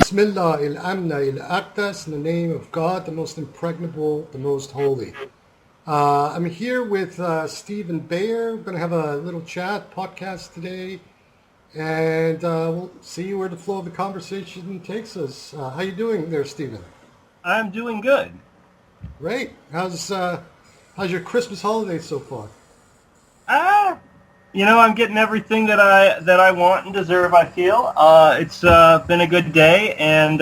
Bismillah il-Amna il-Aqdas, in the name of God, the most impregnable, the most holy. I'm here with Stephen Beyer. We're going to have a little chat podcast today, and we'll see where the flow of the conversation takes us. How you doing there, Stephen? I'm doing good. Great. How's your Christmas holiday so far? I'm getting everything that I want and deserve, I feel. It's been a good day, and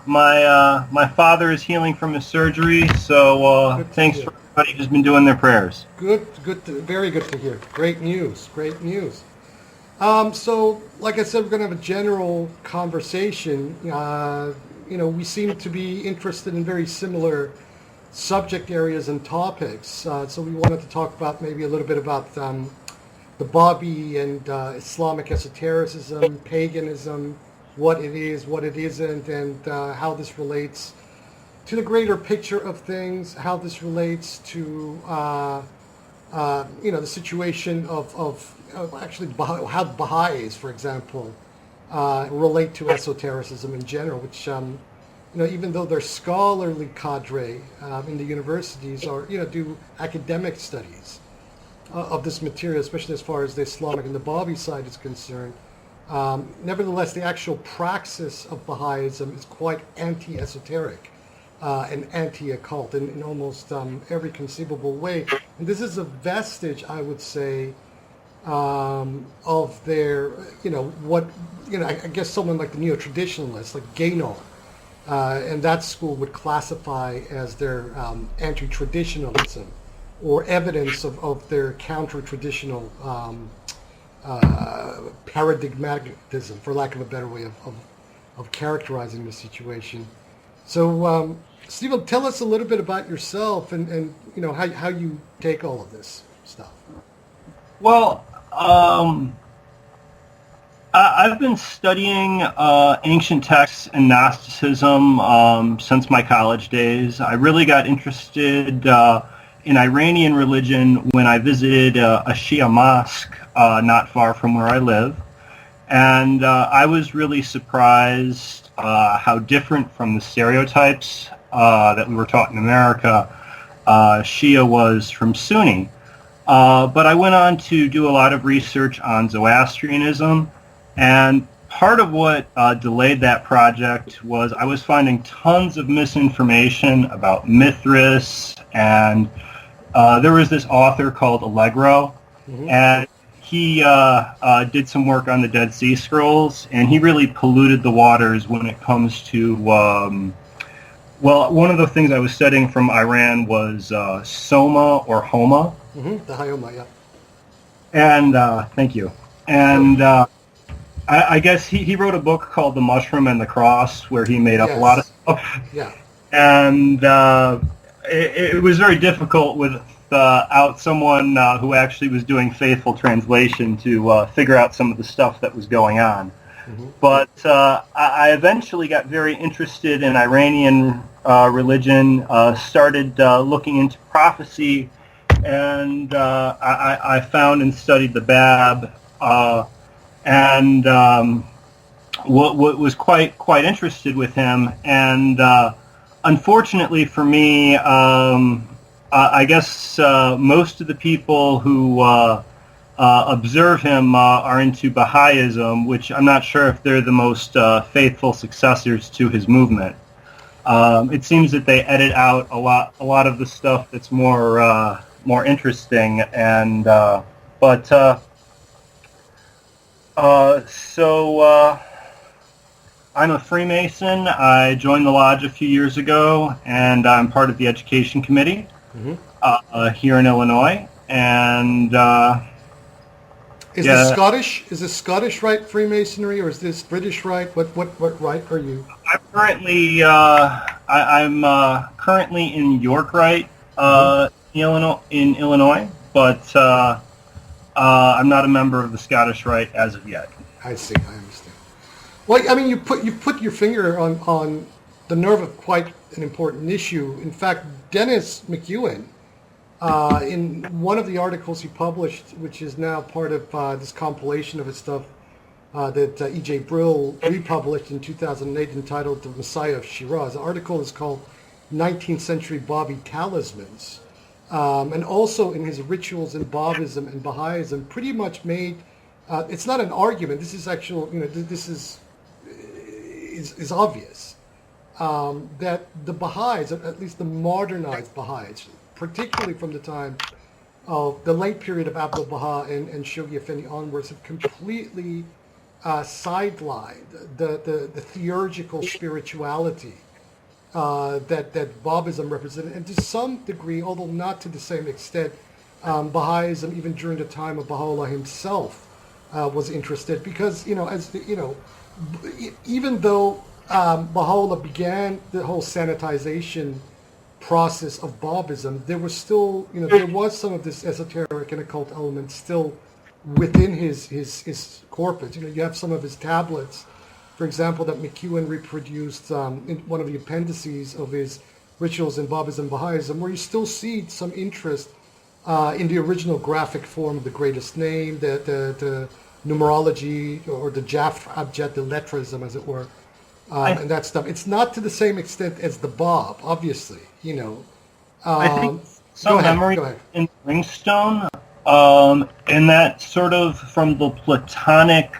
my father is healing from his surgery, so thanks for everybody who's been doing their prayers. Good, very good to hear. Great news. So, like I said, we're going to have a general conversation. We seem to be interested in very similar subject areas and topics, so we wanted to talk about maybe a little bit about the Babi and Islamic esotericism, paganism, what it is, what it isn't, and how this relates to the greater picture of things, how this relates to the situation of actually how Baha'is, for example, relate to esotericism in general, which even though they're scholarly cadre in the universities or do academic studies of this material, especially as far as the Islamic and the Babi side is concerned. Nevertheless, the actual praxis of Baha'ism is quite anti-esoteric and anti-occult in almost every conceivable way. And this is a vestige, I would say, of their, I guess someone like the neo-traditionalists, like Guénon, and that school would classify as their anti-traditionalism, or evidence of their counter-traditional paradigmatism, for lack of a better way of characterizing the situation. So, Stephen, tell us a little bit about yourself and how you take all of this stuff. Well, I've been studying ancient texts and Gnosticism since my college days. I really got interested in Iranian religion when I visited a Shia mosque not far from where I live. And I was really surprised how different from the stereotypes that we were taught in America Shia was from Sunni. But I went on to do a lot of research on Zoroastrianism, and part of what delayed that project was I was finding tons of misinformation about Mithras, and there was this author called Allegro, and he did some work on the Dead Sea Scrolls, and he really polluted the waters when it comes to, one of the things I was studying from Iran was Soma or Homa. The Hyoma, yeah. And thank you. And I guess he wrote a book called The Mushroom and the Cross, where he made up a lot of stuff. Yeah. And it was very difficult without someone who actually was doing faithful translation to figure out some of the stuff that was going on. But I eventually got very interested in Iranian religion, started looking into prophecy, and I found and studied the Bab, and was quite interested with him. And unfortunately for me, I guess most of the people who observe him are into Baha'ism, which I'm not sure if they're the most faithful successors to his movement. It seems that they edit out a lot of the stuff that's more interesting, and so I'm a Freemason. I joined the lodge a few years ago, and I'm part of the education committee here in Illinois. And is this Scottish Rite Freemasonry, or is this British Rite? What Rite are you? I'm currently I'm currently in York Rite in Illinois, but I'm not a member of the Scottish Rite as of yet. I see. I understand. Well, I mean, you put your finger on the nerve of quite an important issue. In fact, Dennis McEwen, in one of the articles he published, which is now part of this compilation of his stuff, that E.J. Brill republished in 2008 entitled The Messiah of Shiraz. The article is called 19th Century Babi Talismans. And also in his Rituals in Babism and Baha'ism, pretty much made, it's not an argument, this is actual, this is obvious, that the Baha'is, at least the modernized Baha'is, particularly from the time of the late period of Abdul Baha and Shoghi Effendi onwards, have completely sidelined the theurgical spirituality that Babism represented, and to some degree, although not to the same extent, Baha'ism, even during the time of Baha'u'llah himself, was interested, because even though Baha'u'llah began the whole sanitization process of Babism, there was still, there was some of this esoteric and occult element still within his corpus. You have some of his tablets, for example, that McEwen reproduced in one of the appendices of his Rituals in Babism and Baha'ism, where you still see some interest in the original graphic form of the greatest name, the numerology, or the Jaf Abjad, the lettrism, as it were, and that stuff. It's not to the same extent as the Bab, obviously, I think some memory in ringstone, and that sort of from the Platonic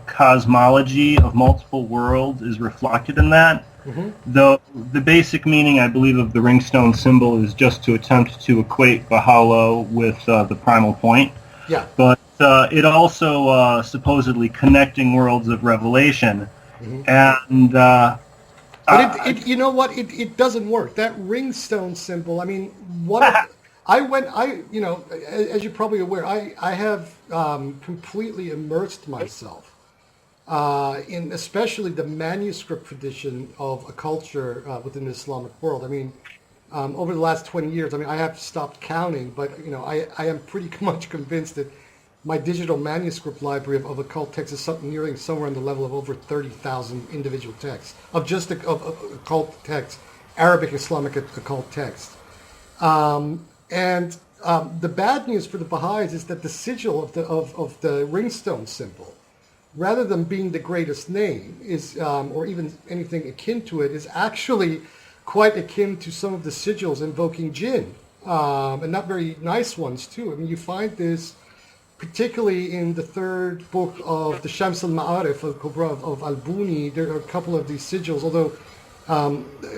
cosmology of multiple worlds is reflected in that. Mm-hmm. Though the basic meaning, I believe, of the ringstone symbol is just to attempt to equate Baha'u'llah with the primal point. Yeah. But it also supposedly connecting worlds of revelation. Mm-hmm. And but it doesn't work. That ringstone symbol, I mean, as you're probably aware, I have completely immersed myself in especially the manuscript tradition of a culture within the Islamic world. I mean, over the last 20 years, I have stopped counting, but I am pretty much convinced that my digital manuscript library of occult texts is nearing somewhere on the level of over 30,000 individual texts of just of occult texts, Arabic Islamic occult texts. And the bad news for the Baha'is is that the sigil of the ringstone symbol, rather than being the greatest name, is or even anything akin to it, is actually quite akin to some of the sigils invoking jinn, and not very nice ones too. I mean, you find this particularly in the third book of the Shams al-Ma'arif al-Kubra of Al-Buni. There are a couple of these sigils, although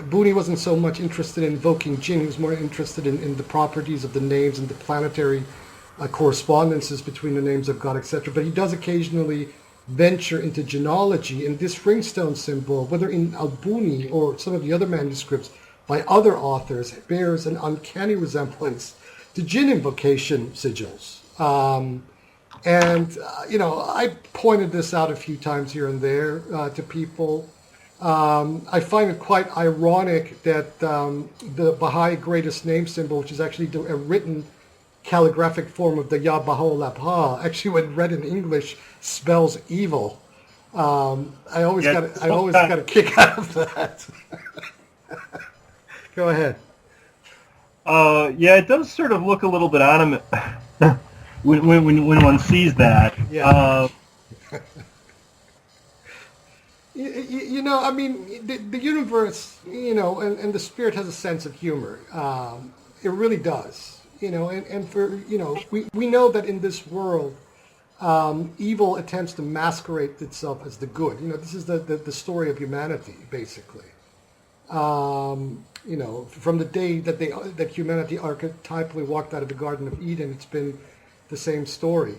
Buni wasn't so much interested in invoking jinn. He was more interested in the properties of the names and the planetary correspondences between the names of God, etc. But he does occasionally venture into jinnology, and this ringstone symbol, whether in Al-Buni or some of the other manuscripts by other authors, bears an uncanny resemblance to jinn invocation sigils. I pointed this out a few times here and there to people. I find it quite ironic that the Baha'i greatest name symbol, which is actually a written calligraphic form of the Ya Baha'u'llah, actually when read in English spells evil. I always got a kick out of that. Go ahead. It does sort of look a little bit animate when one sees that. Yeah. The universe, and the spirit has a sense of humor. It really does. And for, we know that in this world, evil attempts to masquerade itself as the good. This is the story of humanity, basically. From the day that humanity archetypally walked out of the Garden of Eden, it's been the same story.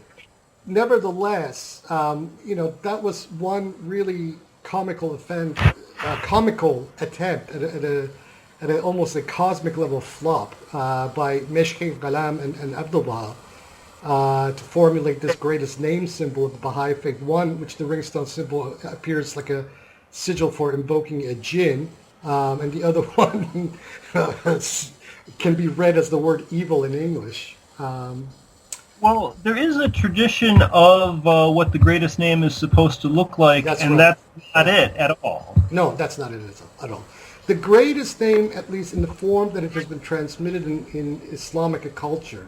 Nevertheless, that was one really comical attempt at almost a cosmic level flop by Meshki Ghalam and Abdul Baha to formulate this greatest name symbol of the Baha'i faith. One, which the ringstone symbol appears like a sigil for invoking a jinn, and the other one can be read as the word evil in English. Well, there is a tradition of what the greatest name is supposed to look like, that's not it at all. No, that's not it at all. The greatest name, at least in the form that it has been transmitted in Islamic culture,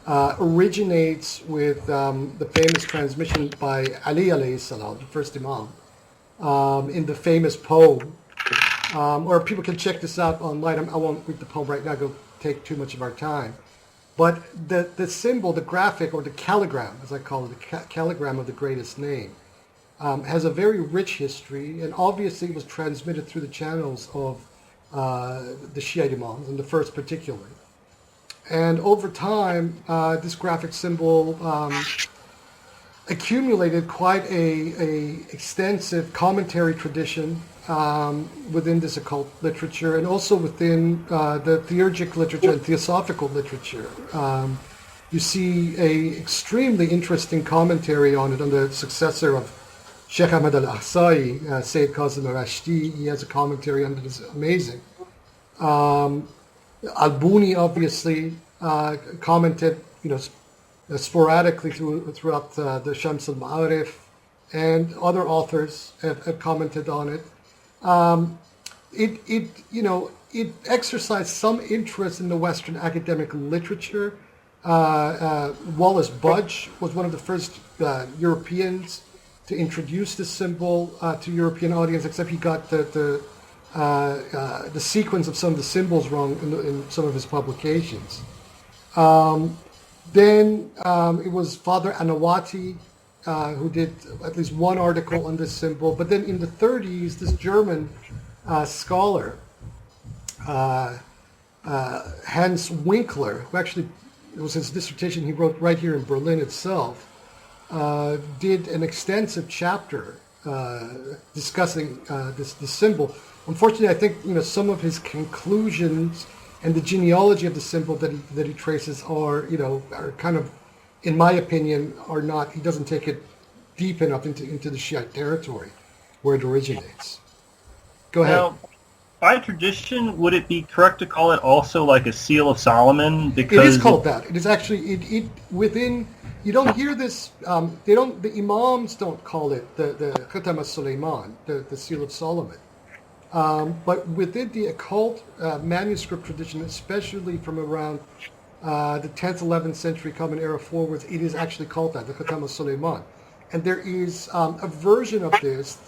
originates with the famous transmission by Ali alayhi salam, the first Imam, in the famous poem. Or people can check this out online. I won't read the poem right now, go take too much of our time. But the symbol, the graphic, or the calligram, as I call it, the calligram of the greatest name, has a very rich history, and obviously it was transmitted through the channels of the Shiite Imams, and the first particularly. And over time, this graphic symbol accumulated quite a extensive commentary tradition within this occult literature, and also within the theurgic literature and theosophical literature. You see a extremely interesting commentary on it on the successor of Sheikh Ahmad al-Ahsai, Sayyid Kazim al-Rashdi. He has a commentary on it that's amazing. Al-Buni obviously commented, sporadically throughout the Shams al-Ma'arif, and other authors have commented on it. It exercised some interest in the Western academic literature. Wallace Budge was one of the first Europeans to introduce this symbol to European audience, except he got the sequence of some of the symbols wrong in some of his publications. Then it was Father Anawati who did at least one article on this symbol. But then in the 30s, this German scholar, Hans Winkler, who actually, it was his dissertation he wrote right here in Berlin itself, did an extensive chapter discussing this symbol. Unfortunately, I think some of his conclusions and the genealogy of the symbol that he traces are kind of, in my opinion, are not. He doesn't take it deep enough into the Shiite territory where it originates. Go ahead. Now, by tradition, would it be correct to call it also like a seal of Solomon? Because it is called that. It is actually it within. You don't hear this. The Imams don't call it the Khatam al-Sulayman, the seal of Solomon. But within the occult manuscript tradition, especially from around the 10th, 11th century Common Era forwards, it is actually called that, the Khatam al-Sulayman. And there is a version of this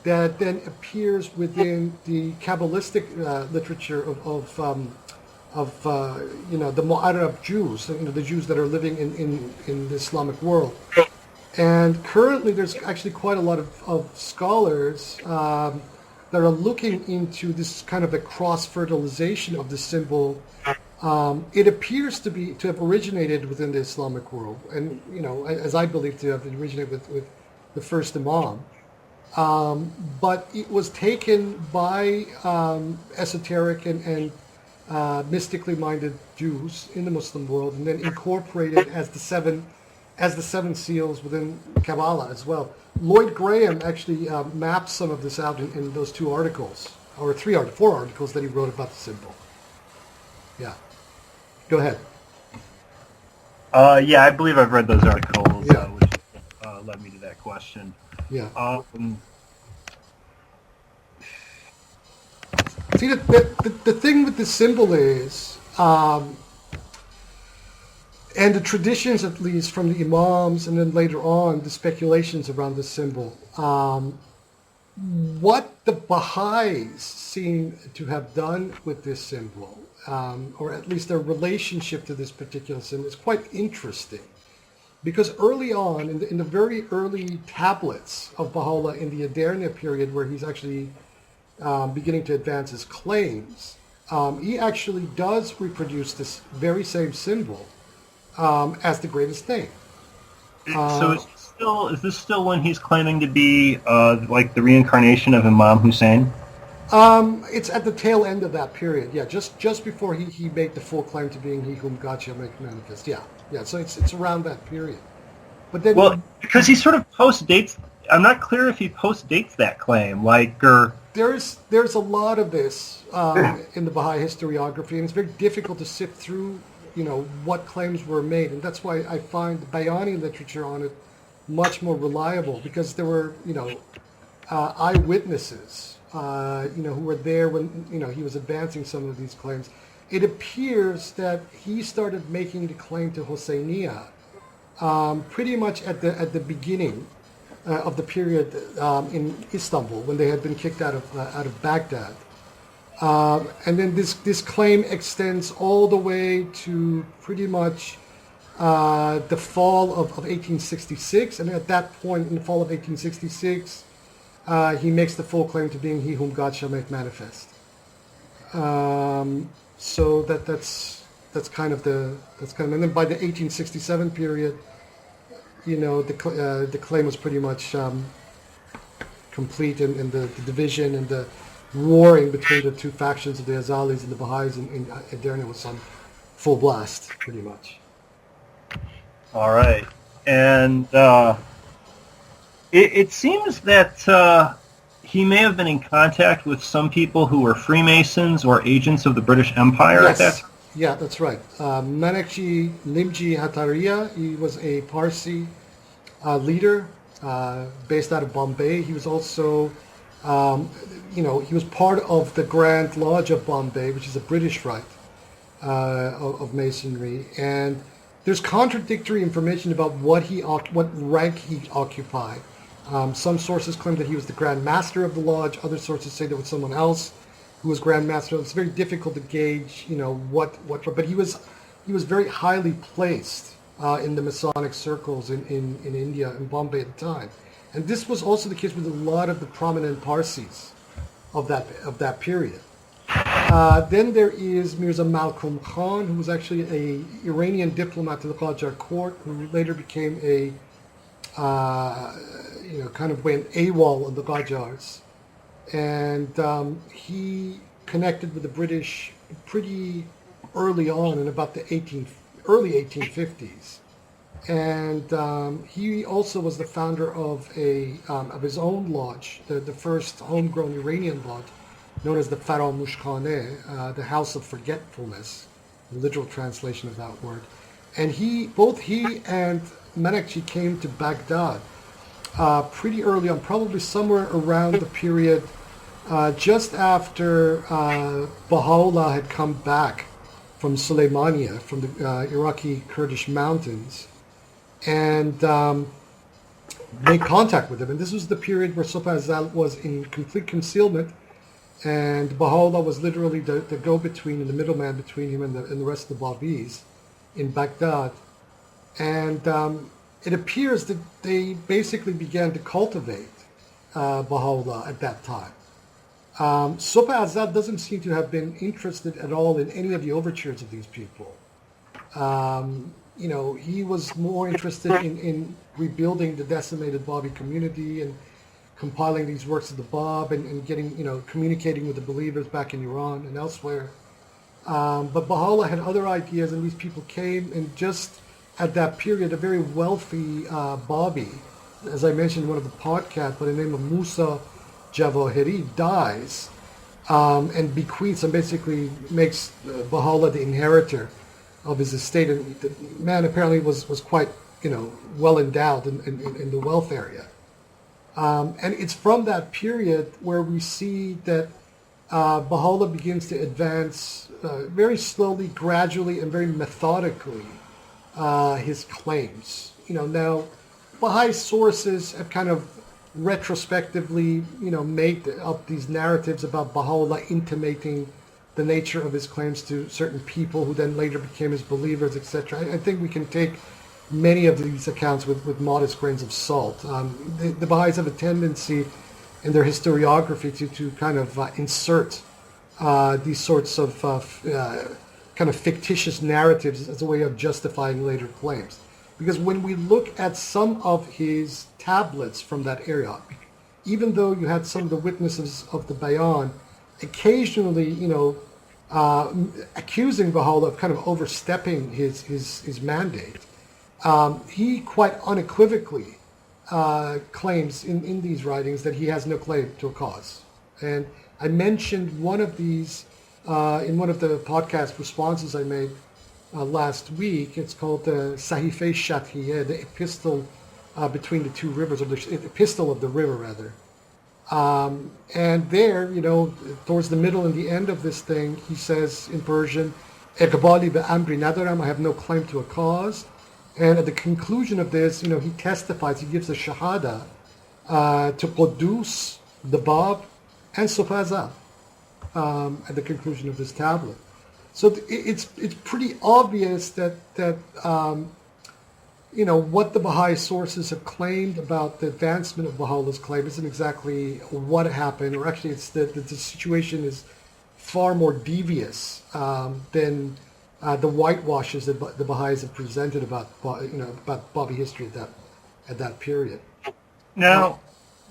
that then appears within the Kabbalistic literature of the Mu'arrab Jews, the Jews that are living in the Islamic world. And currently there's actually quite a lot of scholars that are looking into this kind of a cross-fertilization of the symbol. It appears to have originated within the Islamic world, and as I believe to have originated with the first Imam. But it was taken by esoteric and mystically minded Jews in the Muslim world, and then incorporated as the seven seals within Kabbalah as well. Lloyd Graham actually maps some of this out in those 2 articles, or 4 articles that he wrote about the symbol. Yeah. Go ahead. Yeah, I believe I've read those articles, Yeah. Which led me to that question. Yeah. See, the thing with the symbol is, and the traditions, at least from the Imams, and then later on, the speculations around the symbol, what the Baha'is seem to have done with this symbol, or at least their relationship to this particular symbol, is quite interesting. Because early on, in the very early tablets of Baha'u'llah in the Adarna period, where he's actually beginning to advance his claims, he actually does reproduce this very same symbol as the greatest thing. So is this still when he's claiming to be like the reincarnation of Imam Hussein? It's at the tail end of that period, yeah, just before he made the full claim to being he whom God shall make manifest. Yeah, so it's around that period. But then, well, because he sort of post-dates, I'm not clear if he post-dates that claim, or... There's a lot of this in the Baha'i historiography, and it's very difficult to sift through, what claims were made, and that's why I find the Bayani literature on it much more reliable, because there were, eyewitnesses, who were there when, he was advancing some of these claims. it appears that he started making the claim to Hosseiniya pretty much at the beginning of the period in Istanbul, when they had been kicked out of Baghdad. And then this claim extends all the way to pretty much the fall of 1866, and at that point, in the fall of 1866, he makes the full claim to being he whom God shall make manifest. So that's kind of and then by the 1867 period, the claim was pretty much complete, and the division and the warring between the two factions of the Azalis and the Baha'is in Edirne was on full blast, pretty much. All right. And it seems that he may have been in contact with some people who were Freemasons or agents of the British Empire at that time. Yeah, that's right. Manekji Limji Hatariya, he was a Parsi leader based out of Bombay. He was also, he was part of the Grand Lodge of Bombay, which is a British rite of Masonry. And there's contradictory information about what rank he occupied. Some sources claim that he was the Grand Master of the Lodge. Other sources say there was someone else who was Grand Master. It's very difficult to gauge, but he was very highly placed in the Masonic circles in India and Bombay at the time. And this was also the case with a lot of the prominent Parsis of that period. Then there is Mirza Malcolm Khan, who was actually an Iranian diplomat to the Qajar court, who later became a kind of went AWOL on the Qajars. And he connected with the British pretty early on, in about the early 1850s. And he also was the founder of his own lodge, the first homegrown Iranian lodge, known as the Faramushkhaneh, the House of Forgetfulness, the literal translation of that word. And both he and Manekji came to Baghdad pretty early on, probably somewhere around the period just after Baha'u'llah had come back from Suleymania, from the Iraqi Kurdish mountains, and made contact with him. And this was the period where Subha Azal was in complete concealment, and Baha'u'llah was literally the go-between and the middleman between him and the rest of the Babis in Baghdad. And it appears that they basically began to cultivate Baha'u'llah at that time. Subha Azad doesn't seem to have been interested at all in any of the overtures of these people. He was more interested in rebuilding the decimated Babi community and compiling these works of the Bab and getting, communicating with the believers back in Iran and elsewhere. But Baha'u'llah had other ideas, and these people came, and just at that period, a very wealthy Babi, as I mentioned in one of the podcasts, by the name of Musa Jawahiri, dies and bequeaths and basically makes Baha'u'llah the inheritor of his estate. And the man apparently was quite, well endowed in the wealth area. And it's from that period where we see that Baha'u'llah begins to advance very slowly, gradually, and very methodically his claims. Now Baha'i sources have kind of retrospectively, made up these narratives about Baha'u'llah intimating the nature of his claims to certain people who then later became his believers, etc. I think we can take many of these accounts with modest grains of salt. The Baha'is have a tendency in their historiography to kind of insert these sorts of kind of fictitious narratives as a way of justifying later claims. Because when we look at some of his tablets from that era, even though you had some of the witnesses of the Bayan occasionally, accusing Baha'u'llah of kind of overstepping his mandate, he quite unequivocally claims in these writings that he has no claim to a cause. And I mentioned one of these in one of the podcast responses I made last week. It's called the Sahife Shathiye, the epistle between the two rivers, or the epistle of the river, rather. And there, towards the middle and the end of this thing, he says in Persian, "Iqbali bi'amri nadaram," I have no claim to a cause. And at the conclusion of this, he testifies, he gives a shahada to Qudus, the Bab, and Sufaza at the conclusion of this tablet. So it's pretty obvious that what the Baha'i sources have claimed about the advancement of Baha'u'llah's claim isn't exactly what happened, or actually it's that the situation is far more devious than the whitewashes that the Baha'is have presented about Babi history at that period. Now,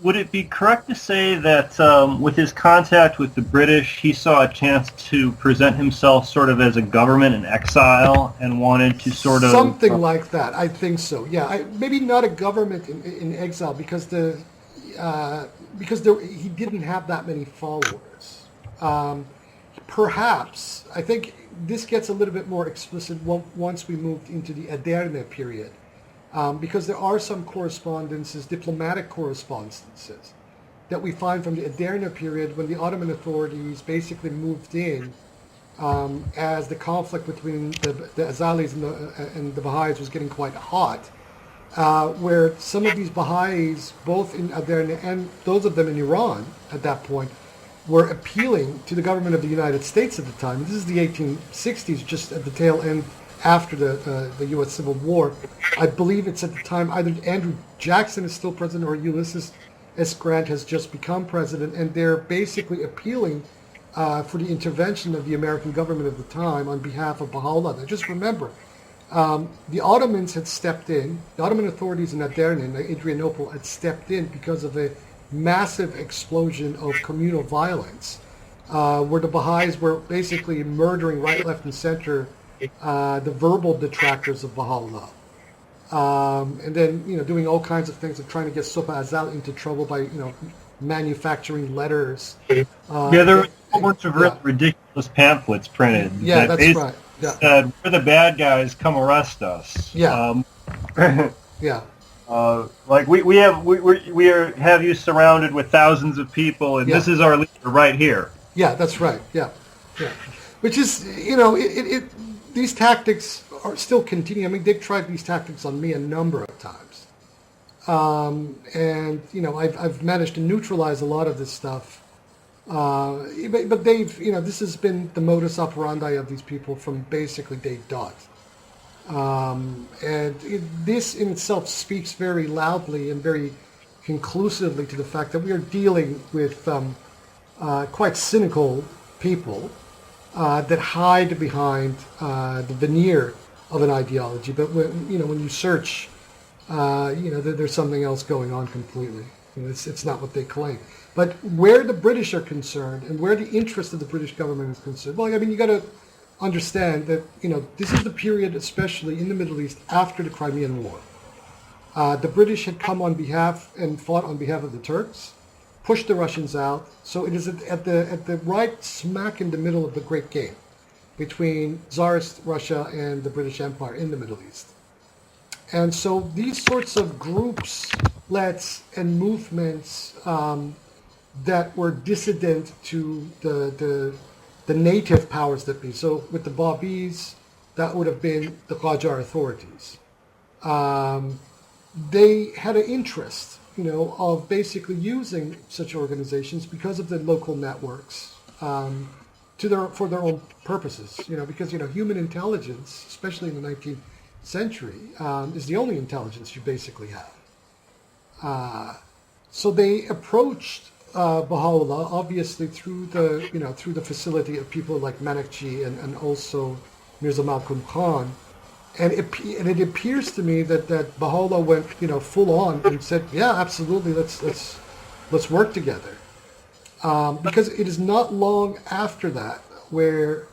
would it be correct to say that with his contact with the British, he saw a chance to present himself sort of as a government in exile and wanted to sort of... Something like that, I think so. Yeah, maybe not a government in exile because he didn't have that many followers. Perhaps, I think this gets a little bit more explicit once we moved into the Aderne period. Because there are some correspondences, diplomatic correspondences, that we find from the Aderne period when the Ottoman authorities basically moved in as the conflict between the Azalis and the Baha'is was getting quite hot, where some of these Baha'is, both in Aderne and those of them in Iran at that point, were appealing to the government of the United States at the time. This is the 1860s, just at the tail end after the U.S. Civil War. I believe it's at the time either Andrew Jackson is still president or Ulysses S. Grant has just become president, and they're basically appealing for the intervention of the American government of the time on behalf of Baha'u'llah. Now, just remember, the Ottomans had stepped in, the Ottoman authorities in Aderne and Adrianople had stepped in because of a massive explosion of communal violence, where the Baha'is were basically murdering right, left, and center the verbal detractors of Baha'u'llah. And then, doing all kinds of things of trying to get Sofa Azal into trouble by, manufacturing letters. There were a bunch of really ridiculous pamphlets printed. Yeah, that that's right. Yeah. Said, "We're the bad guys, come arrest us." Yeah. Yeah. Like we have you surrounded with thousands of people, and this is our leader right here. Yeah, that's right. Yeah. Yeah. Which is, these tactics are still continuing. I mean, they've tried these tactics on me a number of times. And, I've managed to neutralize a lot of this stuff. But they've, this has been the modus operandi of these people from basically day dot. This in itself speaks very loudly and very conclusively to the fact that we are dealing with quite cynical people that hide behind the veneer of an ideology, but when you search, there's something else going on completely. It's not what they claim. But where the British are concerned, and where the interest of the British government is concerned, well, I mean, you got to understand that this is the period, especially in the Middle East, after the Crimean War. The British had come on behalf and fought on behalf of the Turks, pushed the Russians out. So it is at the right smack in the middle of the great game between Tsarist Russia and the British Empire in the Middle East. And so these sorts of groups, and movements that were dissident to the native powers that be. So with the Babis, that would have been the Qajar authorities. They had an interest of basically using such organizations because of the local networks for their own purposes. Because human intelligence, especially in the 19th century, is the only intelligence you basically have. So they approached Baha'u'llah obviously through the facility of people like Manakji and also Mirza Malcolm Khan. And it appears to me that Baha'u'llah went, full on and said, yeah, absolutely, let's work together. Because it is not long after that where,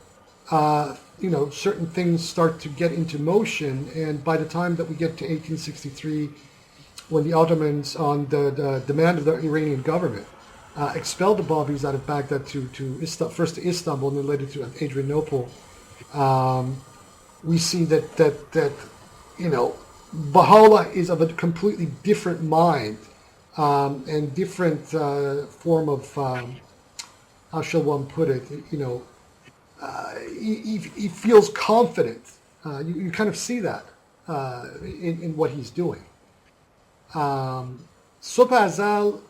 certain things start to get into motion. And by the time that we get to 1863, when the Ottomans, on the demand of the Iranian government, expelled the Babis out of Baghdad first to Istanbul and then later to Adrianople, we see that Baha'u'llah is of a completely different mind and different form of, how shall one put it, he feels confident. You kind of see that in what he's doing. Sopa Azal,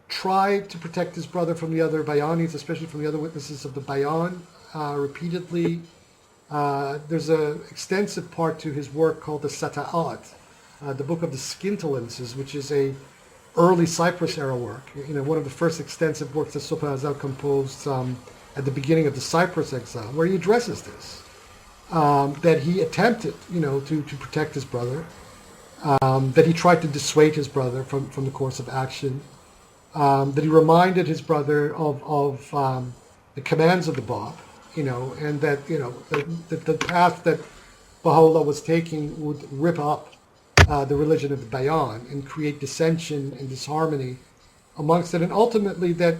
tried to protect his brother from the other Bayanis, especially from the other witnesses of the Bayan, repeatedly. There's an extensive part to his work called the Sata'at, the Book of the Scintillances, which is a early Cyprus era work. One of the first extensive works that Sopa Azal composed at the beginning of the Cyprus exile, where he addresses this, that he attempted, to protect his brother, that he tried to dissuade his brother from the course of action, that he reminded his brother of the commands of the Bab, and that, the path that Baha'u'llah was taking would rip up the religion of the Bayan and create dissension and disharmony amongst it, and ultimately that,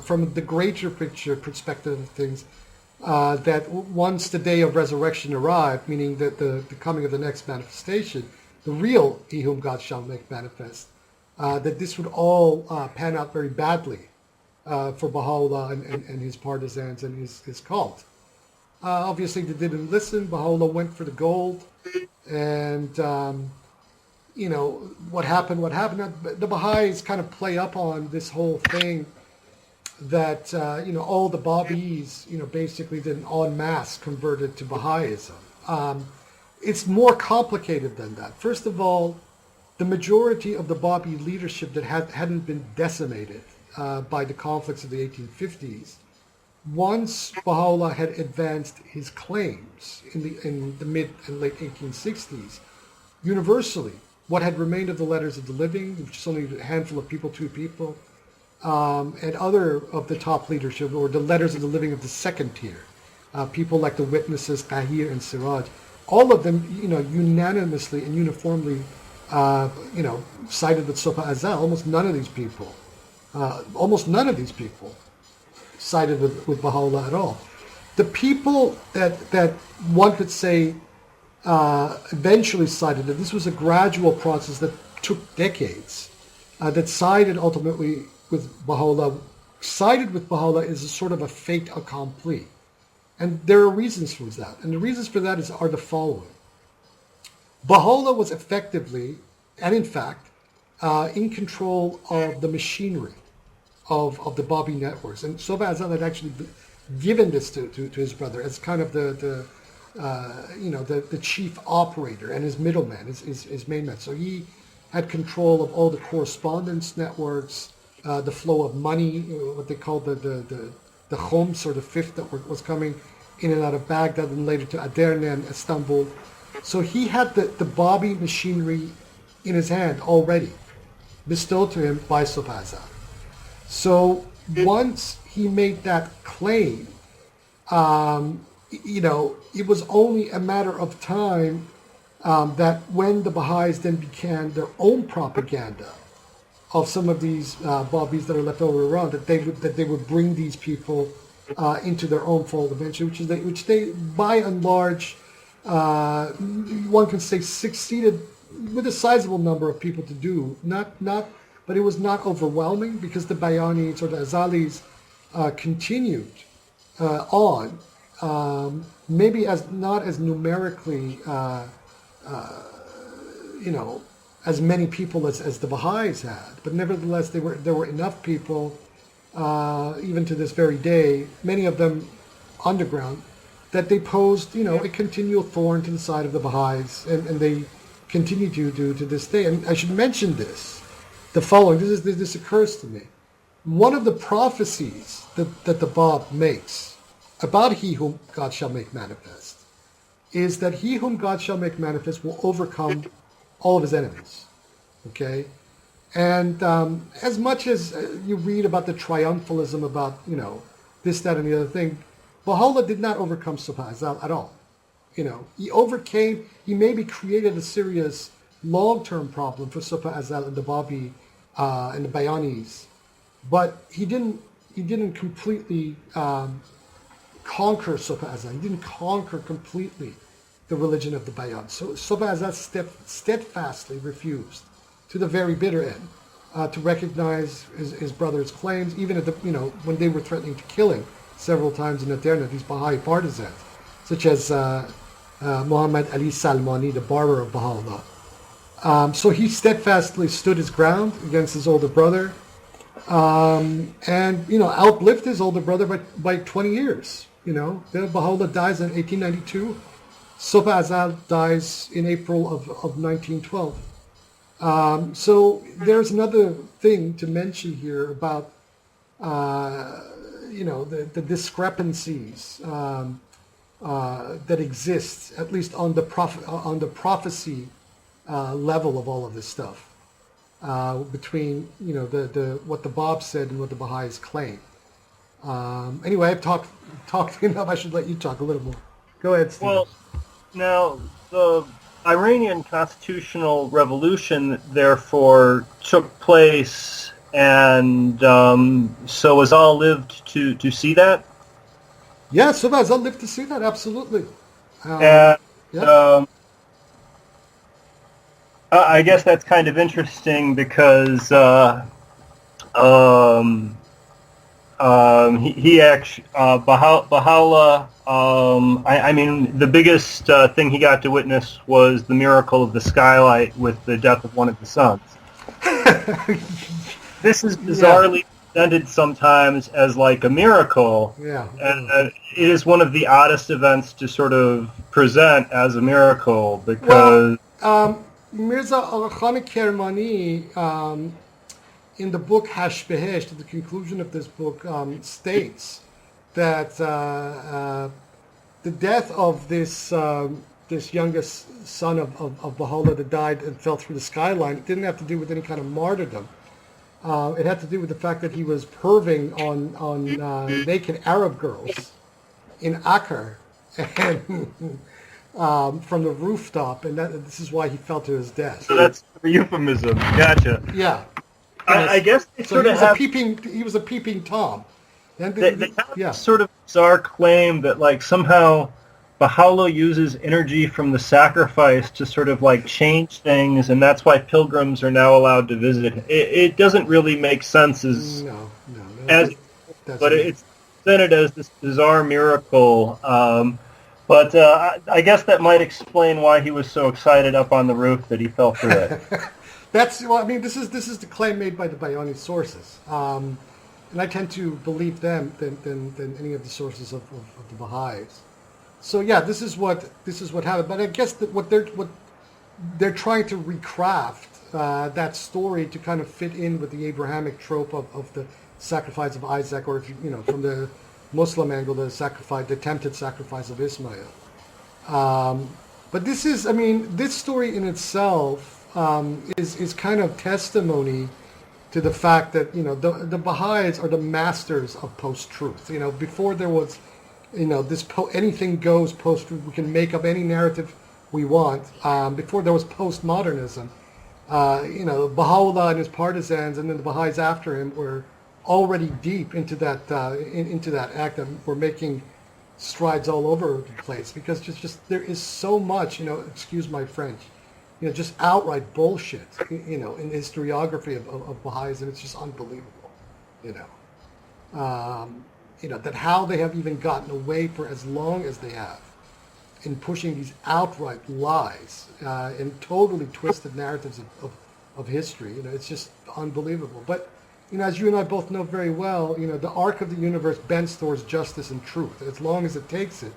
from the greater picture perspective of things, that once the day of resurrection arrived, meaning that the coming of the next manifestation, the real He whom God shall make manifest, that this would all pan out very badly for Baha'u'llah and his partisans and his cult. Obviously, they didn't listen. Baha'u'llah went for the gold, and what happened. The Baha'is kind of play up on this whole thing that all the Babis basically then en masse converted to Baha'ism. It's more complicated than that. First of all, the majority of the Babi leadership that hadn't been decimated by the conflicts of the 1850s, once Baha'u'llah had advanced his claims in the mid and late 1860s, universally, what had remained of the Letters of the Living, which is only a handful of people, 2 people, and other of the top leadership, or the Letters of the Living of the second tier, people like the witnesses Tahir and Siraj, all of them, unanimously and uniformly, sided with Sopa Azal. Almost none of these people sided with Baha'u'llah at all. The people that one could say eventually sided, that this was a gradual process that took decades, that sided ultimately with Baha'u'llah, sided with Baha'u'llah is a sort of a fait accompli. And there are reasons for that. And the reasons for that are the following. Baha'u'llah was effectively, and in fact, in control of the machinery of the Babi networks. And Sopa Azal had actually given this to his brother as kind of the chief operator and his middleman, his main man. So he had control of all the correspondence networks, the flow of money, what they called the khoms, or the fifth that was coming in and out of Baghdad and later to Aderna and Istanbul. So he had the Babi machinery in his hand already, bestowed to him by Sopa Azal. So once he made that claim, it was only a matter of time that when the Baha'is then began their own propaganda of some of these Babis that are left over around, that they would bring these people into their own fold eventually, which they by and large, one can say, succeeded with a sizable number of people to do. But it was not overwhelming, because the Bayanis or the Azalis continued on, maybe not as numerically, as many people as the Baha'is had, but nevertheless there were enough people, even to this very day, many of them underground, that they posed, a continual thorn to the side of the Baha'is, and they continue to do to this day. And I should mention the following. This occurs to me. One of the prophecies that the Bab makes about he whom God shall make manifest is that he whom God shall make manifest will overcome all of his enemies. Okay? And as much as you read about the triumphalism about, this, that, and the other thing, Baha'u'llah did not overcome Sopa Azal at all. He maybe created a serious long-term problem for Sopa Azal and the Babi and the Bayanis, but he didn't completely conquer Sopa Azal. He didn't conquer completely the religion of the Bayan. So Sopa Azal steadfastly refused, to the very bitter end, to recognize his brother's claims, even at the, when they were threatening to kill him several times in Aderna, these Baha'i partisans, such as Muhammad Ali Salmani, the barber of Baha'u'llah. So he steadfastly stood his ground against his older brother, and outlived his older brother by 20 years. Baha'u'llah dies in 1892. Sofa Azal dies in April of 1912. So there's another thing to mention here about the discrepancies that exist, at least on the prophecy level of all of this stuff, between what the Bab said and what the Baha'is claim. Anyway, I've talked enough. I should let you talk a little more. Go ahead, Stephen. Well, now the Iranian constitutional revolution, therefore, took place, and so Azal lived to see that. Yeah, so Azal lived to see that, absolutely. I guess that's kind of interesting because he actually Baha'u'llah. I mean, the biggest thing he got to witness was the miracle of the skylight with the death of one of the sons. This is bizarrely presented sometimes as like a miracle. Yeah. And it is one of the oddest events to sort of present as a miracle because. Well, Mirza Khan Kermani, in the book Hash Behesh, at the conclusion of this book, states that the death of this youngest son of Baha'u'llah that died and fell through the skyline, it didn't have to do with any kind of martyrdom. It had to do with the fact that he was perving on naked Arab girls in Akkar, and from the rooftop, and this is why he fell to his death. So that's a euphemism. Gotcha. Yeah. I guess they sort of have... He was a peeping Tom. And they have sort of bizarre claim that like somehow Baha'u'llah uses energy from the sacrifice to sort of like change things, and that's why pilgrims are now allowed to visit. It doesn't really make sense but it's presented as this bizarre miracle. But I guess that might explain why he was so excited up on the roof that he fell through it. This is the claim made by the Bayani sources, and I tend to believe them than any of the sources of the Baha'is. So yeah, this is what happened. But I guess that what they're trying to recraft that story to kind of fit in with the Abrahamic trope of the sacrifice of Isaac, or if from the Muslim angle, the attempted sacrifice of Ismail. But this story in itself is kind of testimony to the fact that the Baha'is are the masters of post-truth. Before there was this anything goes post-truth, we can make up any narrative we want. Before there was postmodernism, Baha'u'llah and his partisans, and then the Baha'is after him, were already deep into that act, and we're making strides all over the place because just there is so much, excuse my French, just outright bullshit, in the historiography of Baha'is, and it's just unbelievable, that how they have even gotten away for as long as they have in pushing these outright lies and totally twisted narratives of history. It's just unbelievable. But as you and I both know very well, the arc of the universe bends towards justice and truth. As long as it takes it,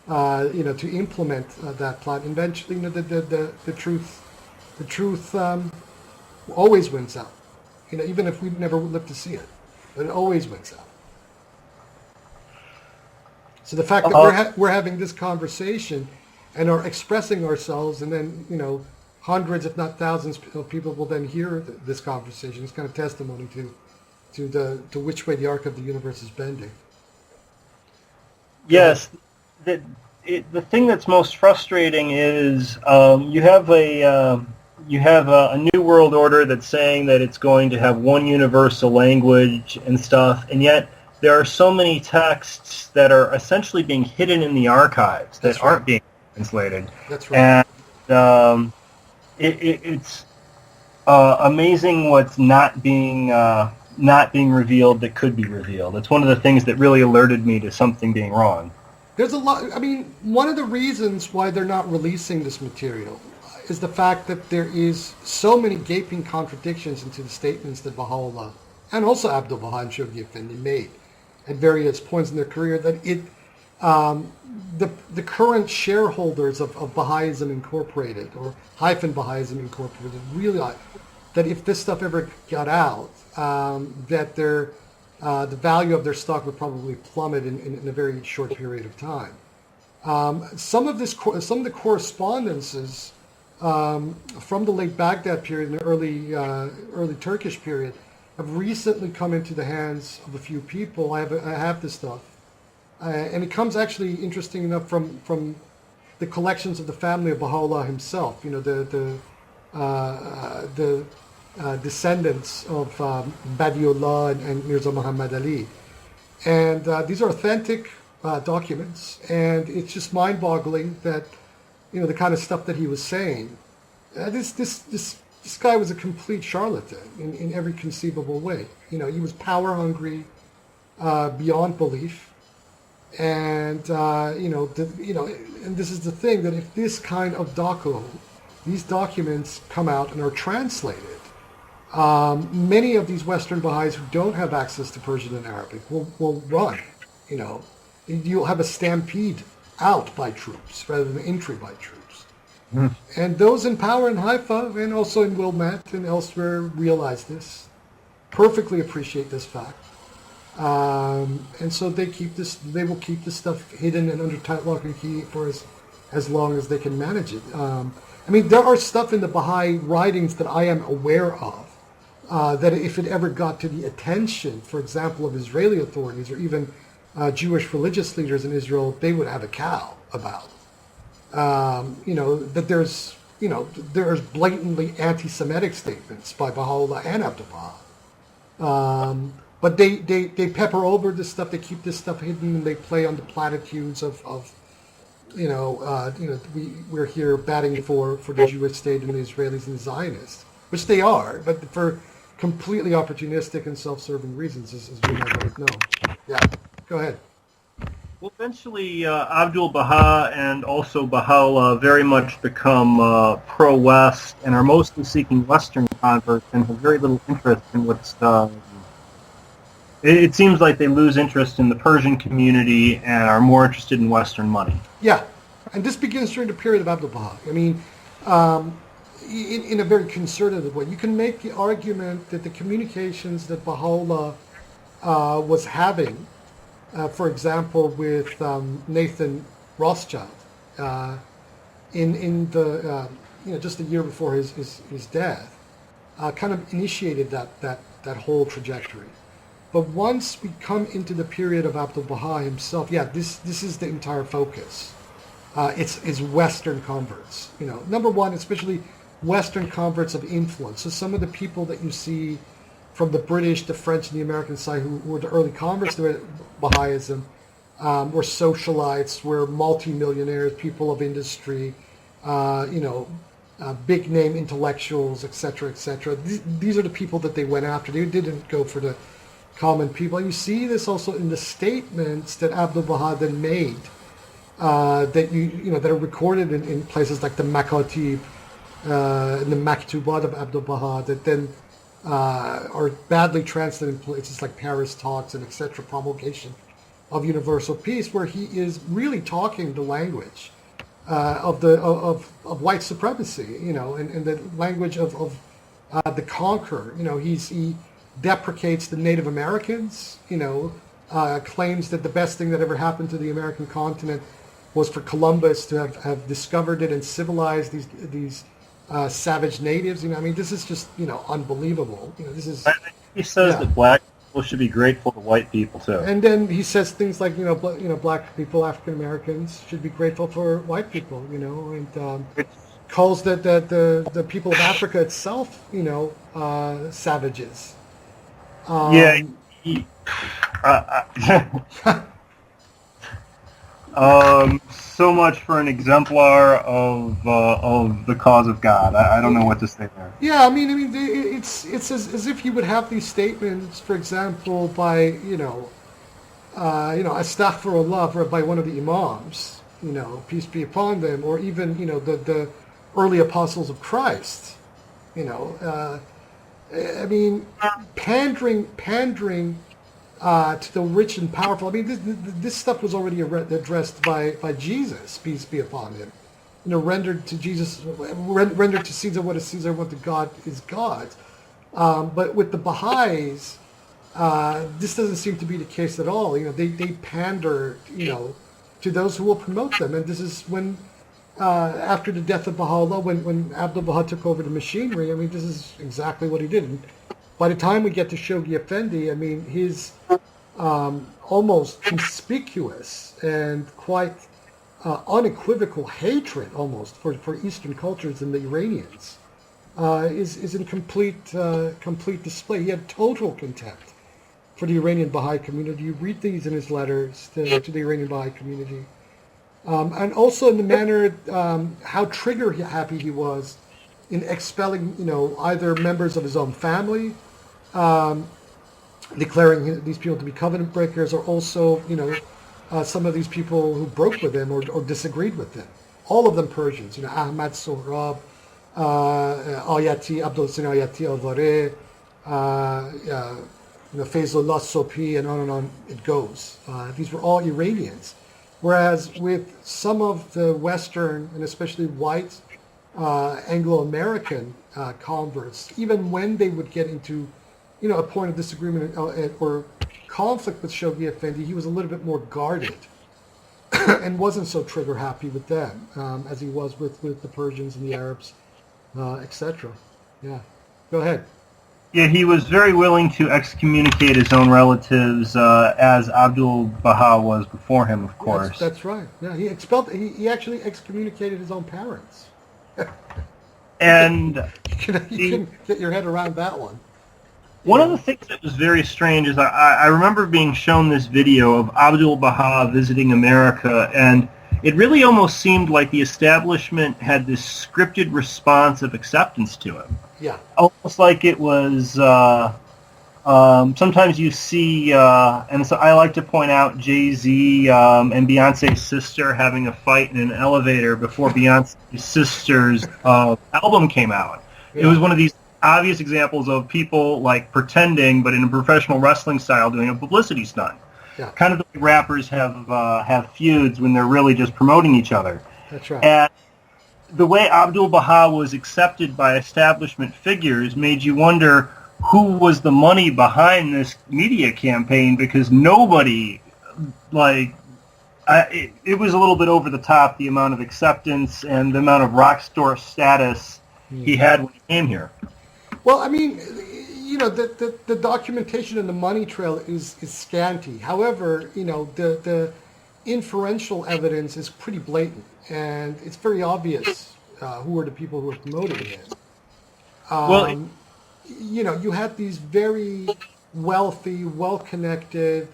to implement that plan, eventually, the truth always wins out. Even if we never live to see it, but it always wins out. So the fact that we're having this conversation and are expressing ourselves, and then hundreds, if not thousands, of people will then hear this conversation. It's kind of testimony to which way the arc of the universe is bending. Yes, the thing that's most frustrating is you have a new world order that's saying that it's going to have one universal language and stuff, and yet there are so many texts that are essentially being hidden in the archives that aren't being translated. That's right. And it's amazing what's not being revealed that could be revealed. It's one of the things that really alerted me to something being wrong. There's a lot. I mean, one of the reasons why they're not releasing this material is the fact that there is so many gaping contradictions into the statements that Baha'u'llah and also Abdul Baha and Shoghi Effendi made at various points in their career, that the current shareholders of Baha'ism Incorporated or Haifan Baha'i Incorporated realize that if this stuff ever got out, that the value of their stock would probably plummet in a very short period of time. Some of the correspondences from the late Baghdad period and the early Turkish period have recently come into the hands of a few people. I have this stuff, and it comes actually, interesting enough, from the collections of the family of Baha'u'llah himself. You know, the descendants of Badiullah and Mirza Muhammad Ali, and these are authentic documents, and it's just mind-boggling that, you know, the kind of stuff that he was saying. This guy was a complete charlatan in every conceivable way. You know, he was power hungry beyond belief, and and this is the thing, that if this kind of these documents come out and are translated, many of these Western Baha'is who don't have access to Persian and Arabic will run. You know, you'll have a stampede out by troops rather than entry by troops. And those in power in Haifa and also in Wilmette and elsewhere realize this, perfectly appreciate this fact, and so they will keep this stuff hidden and under tight lock and key for as long as they can manage it. I mean, there are stuff in the Baha'i writings that I am aware of that if it ever got to the attention, for example, of Israeli authorities or even Jewish religious leaders in Israel, they would have a cow about. That there's blatantly anti-Semitic statements by Baha'u'llah and Abdul Baha. But they pepper over this stuff, they keep this stuff hidden, and they play on the platitudes of we're here batting for the Jewish state and the Israelis and the Zionists, which they are, but for completely opportunistic and self-serving reasons, as we now both know. Yeah, go ahead. Well, eventually, Abdul Baha and also Baha'u'llah very much become pro-West and are mostly seeking Western converts and have very little interest in what's... It seems like they lose interest in the Persian community and are more interested in Western money. Yeah, and this begins during the period of Abdul Baha. I mean, in a very concerted way. You can make the argument that the communications that Baha'u'llah was having, for example, with Nathan Rothschild, in the just a year before his death, kind of initiated that whole trajectory. But once we come into the period of Abdul Baha himself, this is the entire focus. It's Western converts. You know, number one, especially Western converts of influence. So some of the people that you see from the British, the French, and the American side who were the early converts to Baha'ism were socialites, were multimillionaires, people of industry, big name intellectuals, etc., etc. These are the people that they went after. They didn't go for the common people. And you see this also in the statements that Abdul Baha then made, that are recorded in places like the Makatib, in the Maktubat of Abdul Baha, that then are badly translated in places like Paris Talks and etc. Promulgation of universal peace, where he is really talking the language of white supremacy, and the language of the conqueror. He deprecates the Native Americans, claims that the best thing that ever happened to the American continent was for Columbus to have discovered it and civilized these savage natives. This is just unbelievable. This is. He says that black people should be grateful to white people too. And then he says things like black people, African Americans should be grateful for white people. And calls the people of Africa itself savages. So much for an exemplar of the cause of God. I don't know what to say there. Yeah, I mean, it's as if you would have these statements, for example, by astaghfirullah by one of the imams, peace be upon them, or even the early apostles of Christ, I mean, pandering to the rich and powerful. I mean, this stuff was already addressed by Jesus, peace be upon him. Rendered to Caesar what is Caesar, what to God is God. But with the Baha'is, this doesn't seem to be the case at all. They pander, to those who will promote them. And this is when, after the death of Baha'u'llah, when Abdul Baha took over the machinery, I mean, this is exactly what he did. And by the time we get to Shoghi Effendi, I mean, his almost conspicuous and quite unequivocal hatred, almost, for Eastern cultures and the Iranians is in complete display. He had total contempt for the Iranian Baha'i community. You read these in his letters to the Iranian Baha'i community. And also in the manner, how trigger happy he was in expelling, either members of his own family, declaring these people to be covenant breakers, or also, some of these people who broke with him or disagreed with him. All of them Persians, Ahmad Sohrab, Ayati, Abdul Ayati al-Vareh, Fayzullah Sopi, and on it goes. These were all Iranians. Whereas with some of the Western, and especially white Anglo-American converts, even when they would get into, a point of disagreement or conflict with Shoghi Effendi, he was a little bit more guarded and wasn't so trigger happy with them as he was with the Persians and the Arabs, etc. Yeah, go ahead. Yeah, he was very willing to excommunicate his own relatives, as Abdul Baha was before him, of course. Yes, that's right. Yeah, he actually excommunicated his own parents. And you couldn't get your head around that one. One of the things that was very strange is I remember being shown this video of Abdul Baha visiting America, and it really almost seemed like the establishment had this scripted response of acceptance to him. Yeah. Almost like it was, sometimes you see, and so I like to point out Jay-Z and Beyonce's sister having a fight in an elevator before Beyonce's sister's album came out. Yeah. It was one of these obvious examples of people like pretending, but in a professional wrestling style, doing a publicity stunt. Yeah. Kind of the way rappers have feuds when they're really just promoting each other. That's right. And the way Abdul Baha was accepted by establishment figures made you wonder who was the money behind this media campaign, because nobody, it was a little bit over the top, the amount of acceptance and the amount of rock star status he had when he came here. Well, I mean, the documentation and the money trail is scanty. However, the inferential evidence is pretty blatant, and it's very obvious who are the people who are promoting it. You had these very wealthy, well-connected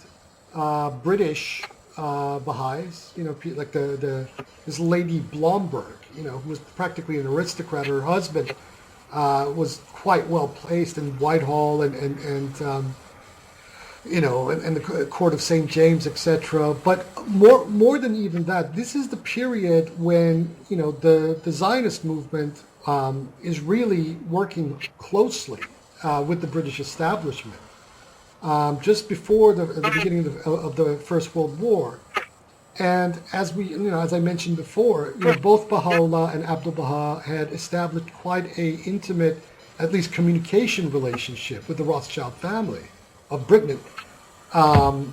British Baha'is, like this Lady Blomberg, who was practically an aristocrat. Her husband was quite well placed in Whitehall and the court of St. James, etc. But more than even that, this is the period when the Zionist movement is really working closely with the British establishment. Just before the beginning of the First World War. And as I mentioned before, both Baha'u'llah and Abdul Baha had established quite a intimate, at least communication relationship with the Rothschild family of Britain. And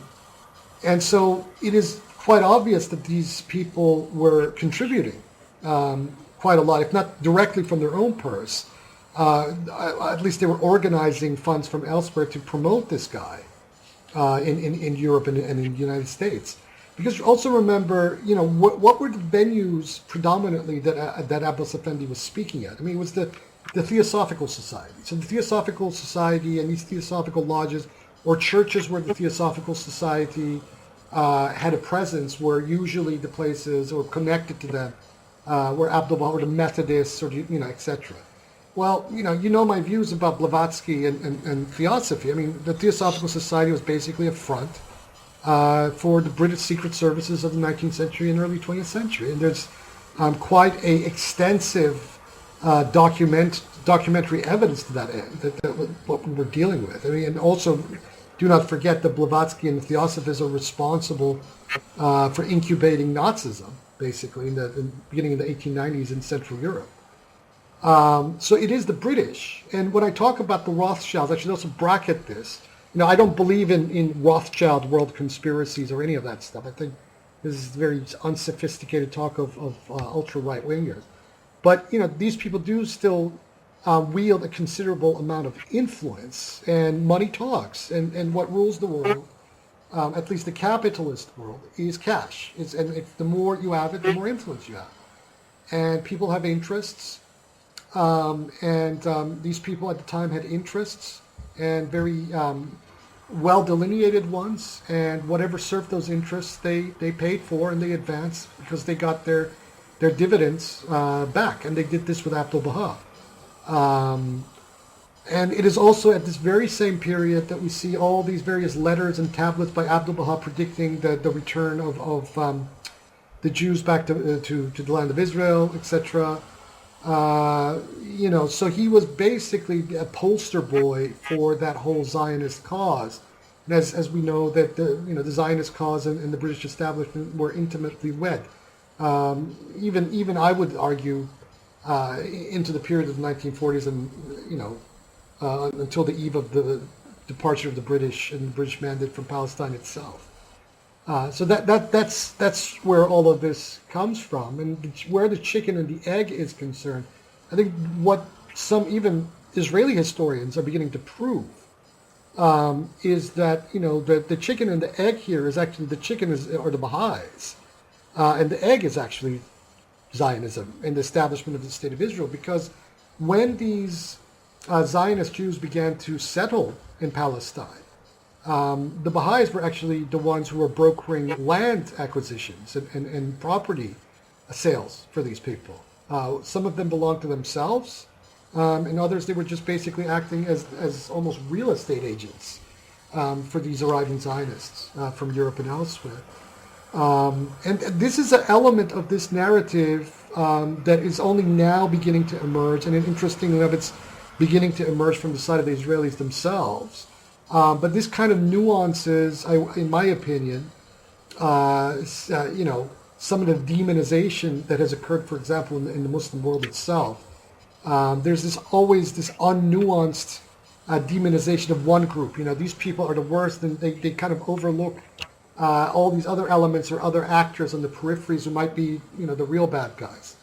so it is quite obvious that these people were contributing quite a lot, if not directly from their own purse. At least they were organizing funds from elsewhere to promote this guy in Europe and in the United States. Because also remember, what were the venues predominantly that Abbas Effendi was speaking at? I mean, it was the Theosophical Society. So the Theosophical Society and these Theosophical lodges or churches were the Theosophical Society. had a presence were usually the places or connected to them were Abdul Baha or the Methodists or etc. Well, you know my views about Blavatsky and Theosophy. I mean, the Theosophical Society was basically a front for the British secret services of the 19th century and early 20th century, and there's quite a extensive documentary evidence to that end, that what we were dealing with. I mean, and also, do not forget that Blavatsky and the Theosophists are responsible for incubating Nazism, basically, in the beginning of the 1890s in Central Europe. So it is the British. And when I talk about the Rothschilds, I should also bracket this. I don't believe in Rothschild world conspiracies or any of that stuff. I think this is very unsophisticated talk of ultra right wingers. But these people do still wield a considerable amount of influence, and money talks, and what rules the world, at least the capitalist world, is cash. The more you have it, the more influence you have. And people have interests, and these people at the time had interests, and very well delineated ones, and whatever served those interests they paid for, and they advanced because they got their dividends back, and they did this with Abdul Baha. And it is also at this very same period that we see all these various letters and tablets by Abdul Baha predicting the return of the Jews back to the land of Israel, etc. So he was basically a poster boy for that whole Zionist cause. And as we know, that the Zionist cause and the British establishment were intimately wed. Even I would argue into the period of the 1940s and until the eve of the departure of the British and the British mandate from Palestine itself. So that's where all of this comes from, and where the chicken and the egg is concerned. I think what some even Israeli historians are beginning to prove is that the chicken and the egg here is actually the chicken are the Baha'is, and the egg is actually Zionism and the establishment of the State of Israel. Because when these Zionist Jews began to settle in Palestine, the Baha'is were actually the ones who were brokering land acquisitions and property sales for these people. Some of them belonged to themselves, and others they were just basically acting as almost real estate agents for these arriving Zionists from Europe and elsewhere. And this is an element of this narrative that is only now beginning to emerge, and interestingly enough, it's beginning to emerge from the side of the Israelis themselves. But this kind of nuances, in my opinion, some of the demonization that has occurred, for example, in the Muslim world itself. There's always this unnuanced demonization of one group. These people are the worst, and they kind of overlook all these other elements or other actors on the peripheries who might be, the real bad guys.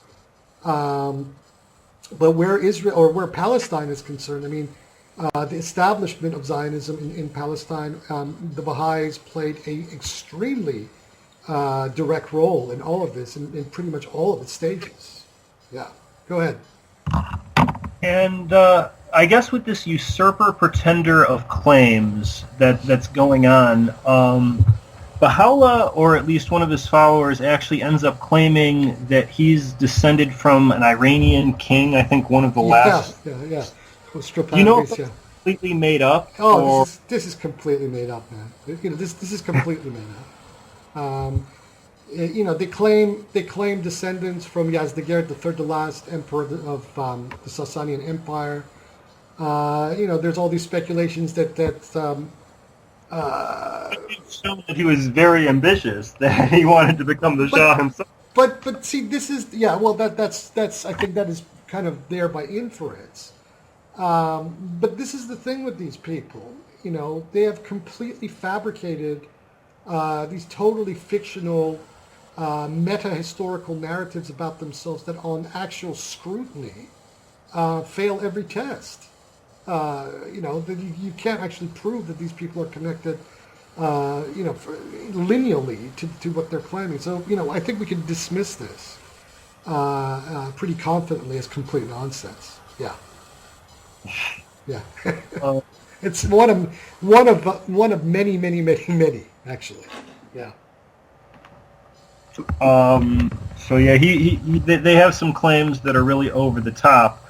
But where Israel or where Palestine is concerned, I mean, the establishment of Zionism in Palestine, the Baha'is played an extremely direct role in all of this, in pretty much all of its stages. Yeah, go ahead. And I guess with this usurper pretender of claims that's going on, Baha'u'llah, or at least one of his followers, actually ends up claiming that he's descended from an Iranian king, I think one of the last. Yeah. Do you know if it's completely made up? Oh, this is completely made up, man. This is completely made up. They claim descendants from Yazdegerd, the third to last emperor of the Sasanian Empire. There's all these speculations that he was very ambitious, that he wanted to become the Shah himself. But see, this is that's I think that is kind of there by inference. But this is the thing with these people. They have completely fabricated these totally fictional meta-historical narratives about themselves that on actual scrutiny fail every test. You can't actually prove that these people are connected, lineally to what they're claiming. So, I think we can dismiss this pretty confidently as complete nonsense. Yeah. It's one of many, actually. Yeah. So yeah, they have some claims that are really over the top.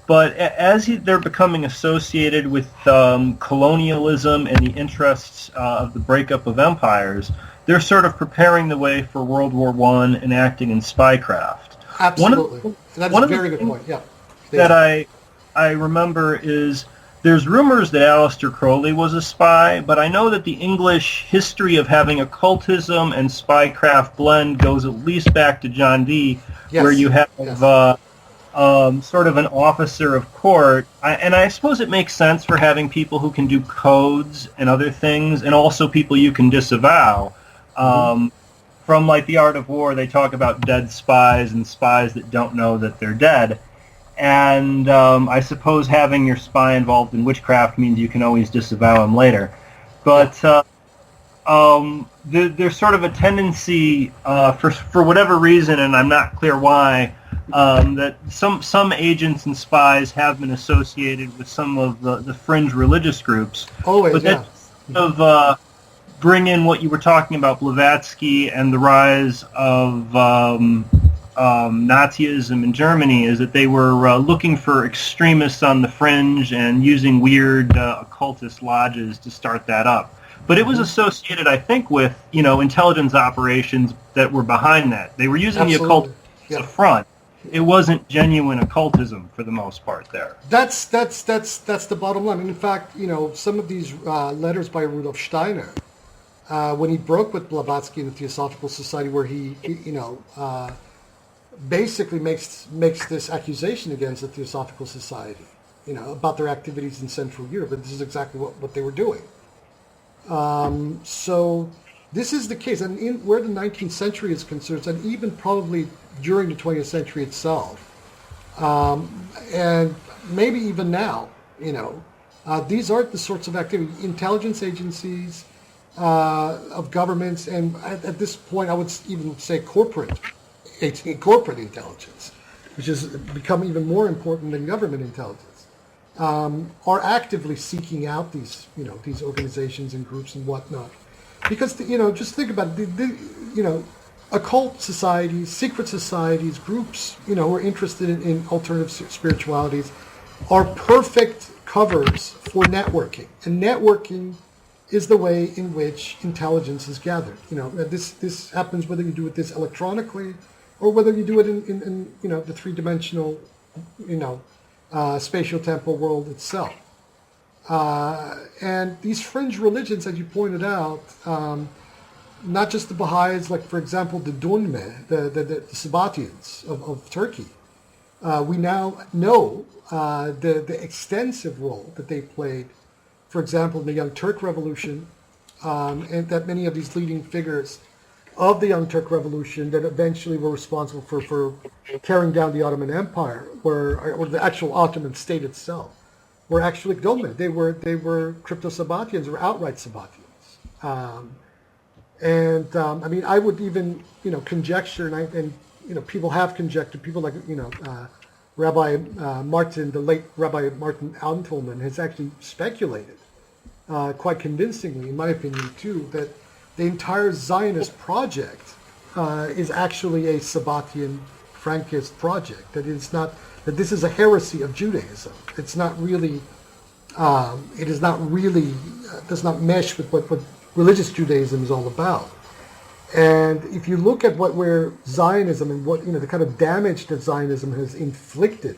But as they're becoming associated with colonialism and the interests of the breakup of empires, they're sort of preparing the way for World War I and acting in spycraft. Absolutely. That's a very good point. Yeah. That I remember is there's rumors that Aleister Crowley was a spy, but I know that the English history of having occultism and spycraft blend goes at least back to John Dee, where you have sort of an officer of court, and I suppose it makes sense for having people who can do codes and other things, and also people you can disavow. From like The Art of War, they talk about dead spies and spies that don't know that they're dead. And I suppose having your spy involved in witchcraft means you can always disavow him later. But there's sort of a tendency, for whatever reason, and I'm not clear why, that some agents and spies have been associated with some of the fringe religious groups. Always, but that of bring in what you were talking about, Blavatsky, and the rise of Nazism in Germany, is that they were looking for extremists on the fringe and using weird occultist lodges to start that up. But it was associated, I think, with intelligence operations that were behind that. They were using the occult as a front. It wasn't genuine occultism for the most part there. That's the bottom line. In fact, some of these letters by Rudolf Steiner, when he broke with Blavatsky in the Theosophical Society, where he basically makes this accusation against the Theosophical Society, about their activities in Central Europe, and this is exactly what they were doing. So this is the case, and where the 19th century is concerned, and even probably during the 20th century itself, and maybe even now, these aren't the sorts of activity. Intelligence agencies of governments, and at this point I would even say corporate intelligence, which has become even more important than government intelligence, are actively seeking out these organizations and groups and whatnot, because just think about it, occult societies, secret societies, groups who are interested in alternative spiritualities are perfect covers for networking, and networking is the way in which intelligence is gathered. This happens whether you do it electronically or whether you do it in the three-dimensional spatial temporal world itself. And these fringe religions, as you pointed out, not just the Baha'is, like for example the Dunme, the Sabbatians of Turkey, we now know the extensive role that they played, for example, in the Young Turk Revolution, and that many of these leading figures of the Young Turk Revolution that eventually were responsible for tearing down the Ottoman Empire, or the actual Ottoman state itself, were actually Dolmen. They were crypto-Sabbatians, or outright Sabbatians. I would even conjecture, and people have conjectured. People like Rabbi Martin, the late Rabbi Martin Antelman, has actually speculated quite convincingly, in my opinion, too, that the entire Zionist project is actually a Sabbatian Frankist project. That this is a heresy of Judaism. It's not really. It is not really does not mesh with what religious Judaism is all about. And if you look at where Zionism and what the kind of damage that Zionism has inflicted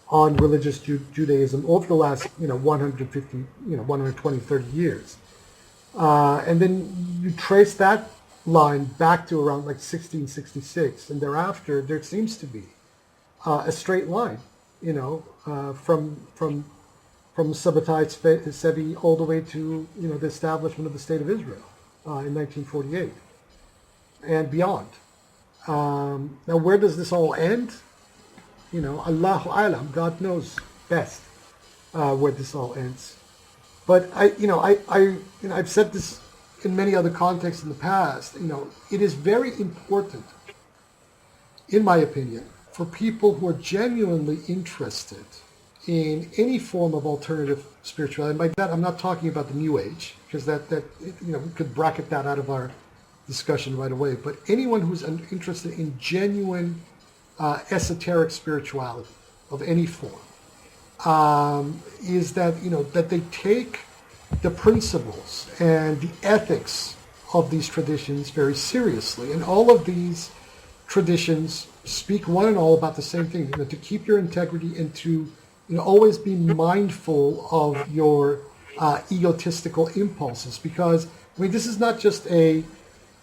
on religious Judaism over the last 150, 120, 30 years, and then you trace that line back to around like 1666, and thereafter there seems to be a straight line, from Sabbatai Sevi all the way to the establishment of the State of Israel in 1948 and beyond. Now, where does this all end? Allahu Alam, God knows best where this all ends. But I've said this in many other contexts in the past. It is very important, in my opinion, for people who are genuinely interested in any form of alternative spirituality. And by that, I'm not talking about the New Age, because that we could bracket that out of our discussion right away, but anyone who's interested in genuine esoteric spirituality of any form, is that, that they take the principles and the ethics of these traditions very seriously. And all of these traditions speak one and all about the same thing, to keep your integrity and to always be mindful of your egotistical impulses, because this is not just a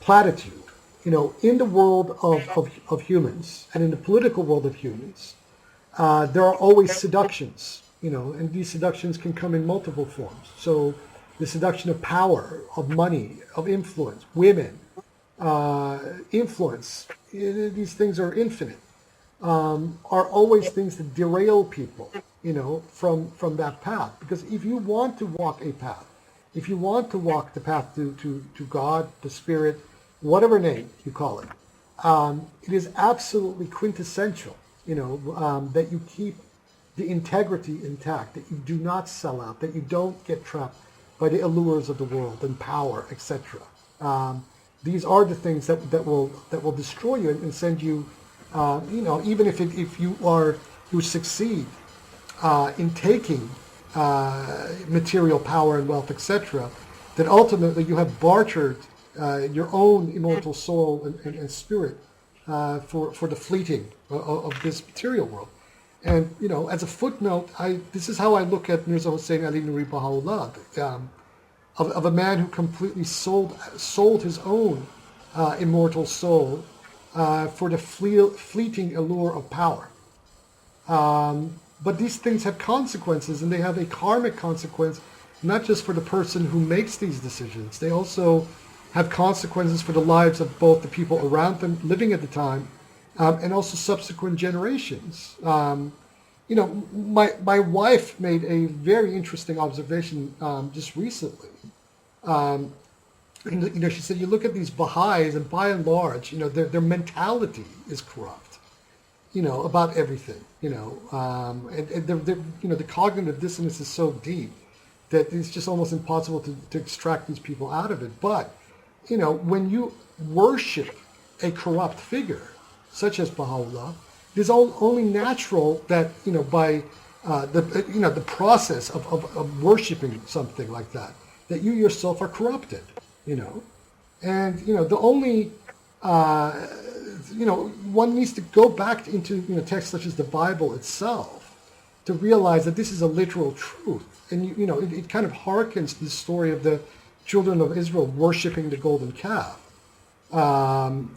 platitude. In the world of humans and in the political world of humans, there are always seductions, and these seductions can come in multiple forms. So the seduction of power, of money, of influence, women, influence, these things are infinite, are always things that derail people, from that path. Because if you want to walk a path, if you want to walk the path to God, the Spirit, whatever name you call it, it is absolutely quintessential, that you keep the integrity intact, that you do not sell out, that you don't get trapped by the allures of the world and power, etc. These are the things that will destroy you and send you, even if you succeed in taking material power and wealth, etc., that ultimately you have bartered your own immortal soul and spirit for the fleeting of this material world. And as a footnote, this is how I look at Mirza Hossein Ali Nuri Baha'u'llah, of a man who completely sold his own immortal soul for the fleeting allure of power. But these things have consequences, and they have a karmic consequence, not just for the person who makes these decisions. They also have consequences for the lives of both the people around them living at the time, and also subsequent generations. My wife made a very interesting observation just recently. She said, you look at these Baha'is, and by and large, their mentality is corrupt. About everything. And the cognitive dissonance is so deep that it's just almost impossible to extract these people out of it. But when you worship a corrupt figure, such as Baha'u'llah, it is only natural that, by the process of worshiping something like that you yourself are corrupted, And, the only, one needs to go back into, texts such as the Bible itself to realize that this is a literal truth. And, it kind of harkens to the story of the children of Israel worshiping the golden calf. And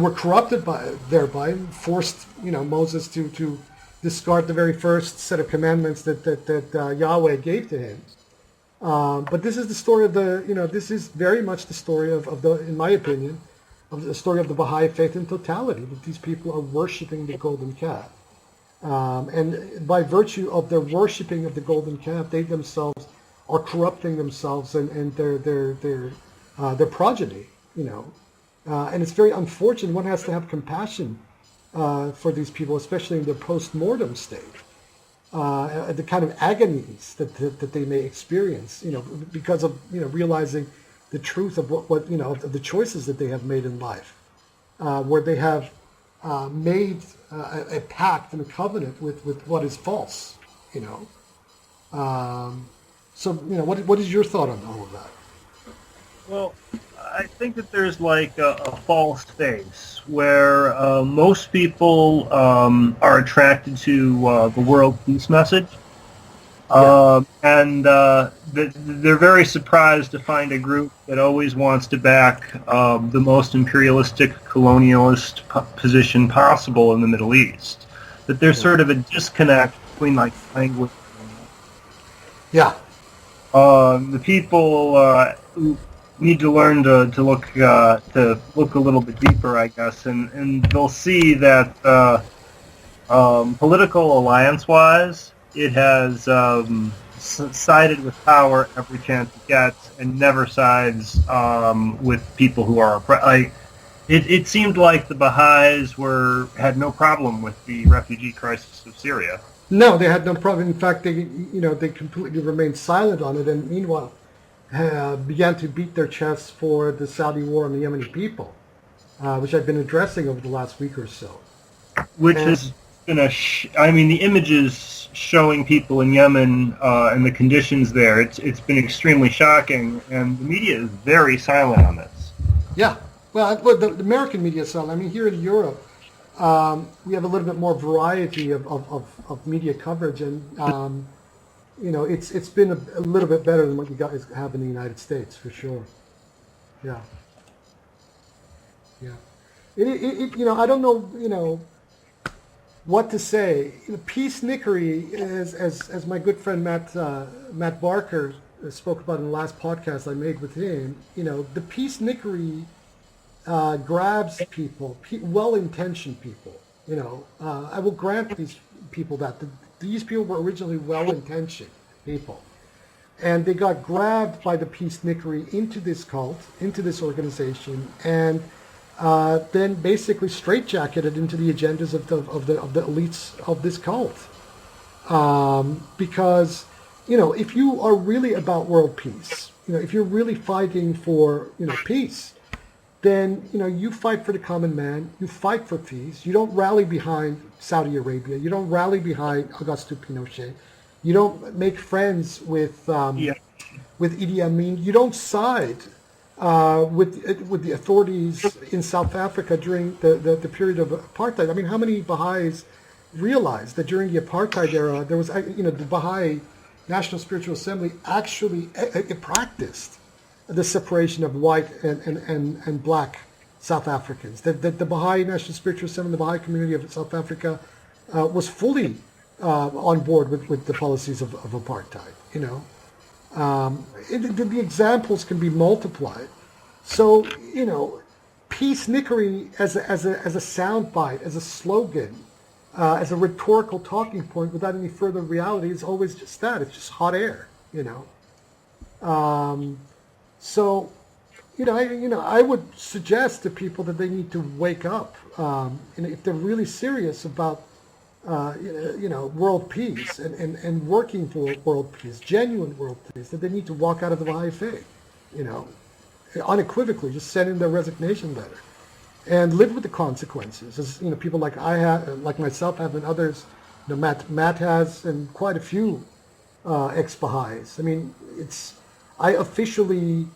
were corrupted thereby, forced, Moses to discard the very first set of commandments that Yahweh gave to him. But this is the story of this is very much the story of the, in my opinion, of the story of the Baha'i faith in totality, that these people are worshiping the golden calf. And by virtue of their worshiping of the golden calf, they themselves are corrupting themselves and their progeny, And it's very unfortunate. One has to have compassion for these people, especially in their post-mortem state. The kind of agonies that they may experience, because of realizing the truth of what of the choices that they have made in life, where they have made a pact and a covenant with what is false, So what is your thought on all of that? Well, I think that there's like a false space where most people are attracted to the world peace message. And they're very surprised to find a group that always wants to back the most imperialistic, colonialist position possible in the Middle East. That there's sort of a disconnect between like language. Yeah. The people who need to learn to look a little bit deeper, I guess, and they'll see that political alliance-wise, it has sided with power every chance it gets, and never sides with people who are oppressed. It seemed like the Baha'is had no problem with the refugee crisis of Syria. No, they had no problem. In fact, they completely remained silent on it. And meanwhile, began to beat their chests for the Saudi war on the Yemeni people, which I've been addressing over the last week or so. Which has been the images showing people in Yemen and the conditions there, it's been extremely shocking, and the media is very silent on this. Yeah, well, the American media is silent. I mean, here in Europe, we have a little bit more variety of media coverage, and it's been a little bit better than what you guys have in the United States, for sure. Yeah. I don't know, what to say. Peacenickery, as my good friend Matt Barker spoke about in the last podcast I made with him. The peacenickery grabs people, well-intentioned people. I will grant these people that these people were originally well-intentioned people, and they got grabbed by the peacenickery into this cult, into this organization, and then basically straitjacketed into the agendas of the elites of this cult. Because if you are really about world peace, if you're really fighting for peace, then you fight for the common man. You fight for peace. You don't rally behind Saudi Arabia. You don't rally behind Augusto Pinochet. You don't make friends with Idi Amin. You don't side with the authorities in South Africa during the period of apartheid. I mean, how many Baha'is realize that during the apartheid era, there was the Baha'i National Spiritual Assembly actually practiced the separation of white and black South Africans. That the Baha'i National Spiritual Assembly, the Baha'i community of South Africa, was fully on board with the policies of apartheid. The examples can be multiplied. So peacenickery as a soundbite, as a slogan, as a rhetorical talking point without any further reality is always just that. It's just hot air. So, I would suggest to people that they need to wake up. If they're really serious about, world peace and working for world peace, genuine world peace, that they need to walk out of the Baha'i faith, unequivocally, just send in their resignation letter and live with the consequences. As people like myself have, and others, Matt has, and quite a few ex-Baha'is. I mean, I officially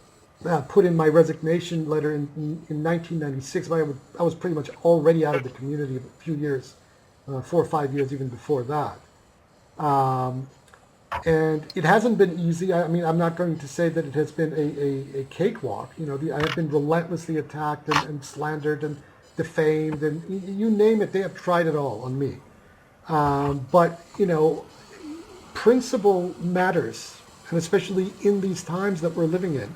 put in my resignation letter in 1996, but I was pretty much already out of the community a few years, 4 or 5 years even before that. And it hasn't been easy. I mean, I'm not going to say that it has been a cakewalk. I have been relentlessly attacked and slandered and defamed, and you name it, they have tried it all on me. But principle matters. And especially in these times that we're living in,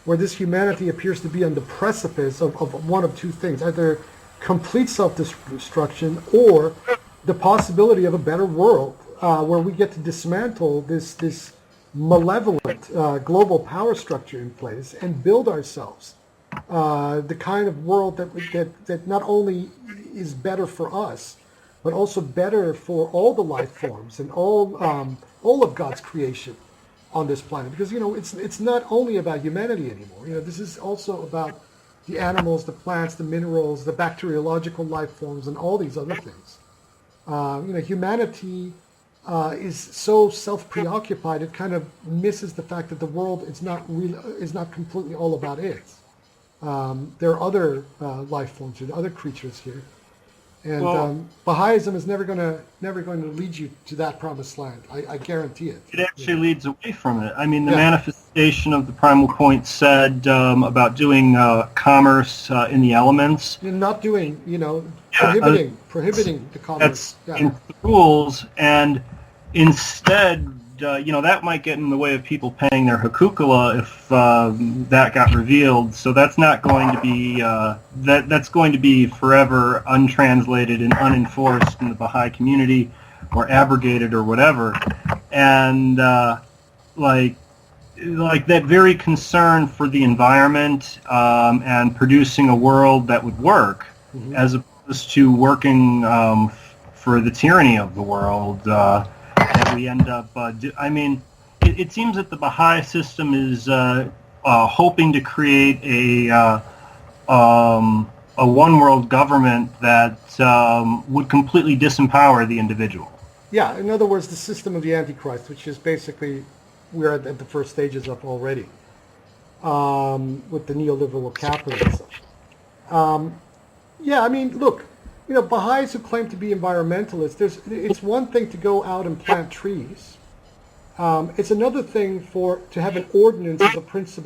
where this humanity appears to be on the precipice of one of two things, either complete self-destruction or the possibility of a better world where we get to dismantle this malevolent global power structure in place and build ourselves the kind of world that not only is better for us, but also better for all the life forms and all of God's creation on this planet, because it's not only about humanity anymore. This is also about the animals, the plants, the minerals, the bacteriological life forms, and all these other things. Humanity is so self-preoccupied, it kind of misses the fact that the world is not completely all about it. There are other life forms here, other creatures here. And Baha'ism is never going to lead you to that promised land. I guarantee it. It actually leads away from it. I mean, the manifestation of the primal point said about doing commerce in the elements. You're not doing, prohibiting the commerce. That's in the rules, and instead, that might get in the way of people paying their hukukala if that got revealed. So that's not going to be that's going to be forever untranslated and unenforced in the Baha'i community, or abrogated or whatever. And like that very concern for the environment and producing a world that would work, as opposed to working for the tyranny of the world. And we end up, it seems that the Baha'i system is hoping to create a one-world government that would completely disempower the individual. Yeah, in other words, the system of the Antichrist, which is basically, we're at the first stages of already, with the neoliberal capitalism. Yeah, I mean, look, Baha'is who claim to be environmentalists, it's one thing to go out and plant trees. It's another thing to have an ordinance as a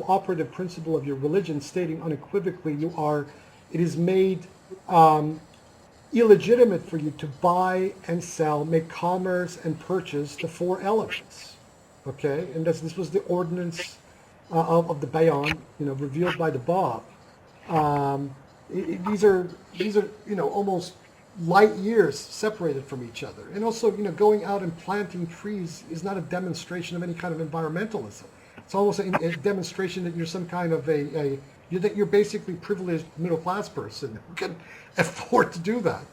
operative principle of your religion stating unequivocally it is made illegitimate for you to buy and sell, make commerce and purchase the four elements. Okay, and this was the ordinance of the Beyer, revealed by the Bab. These are almost light years separated from each other. And also, going out and planting trees is not a demonstration of any kind of environmentalism. It's almost a demonstration that you're some kind of that you're basically privileged middle class person who can afford to do that.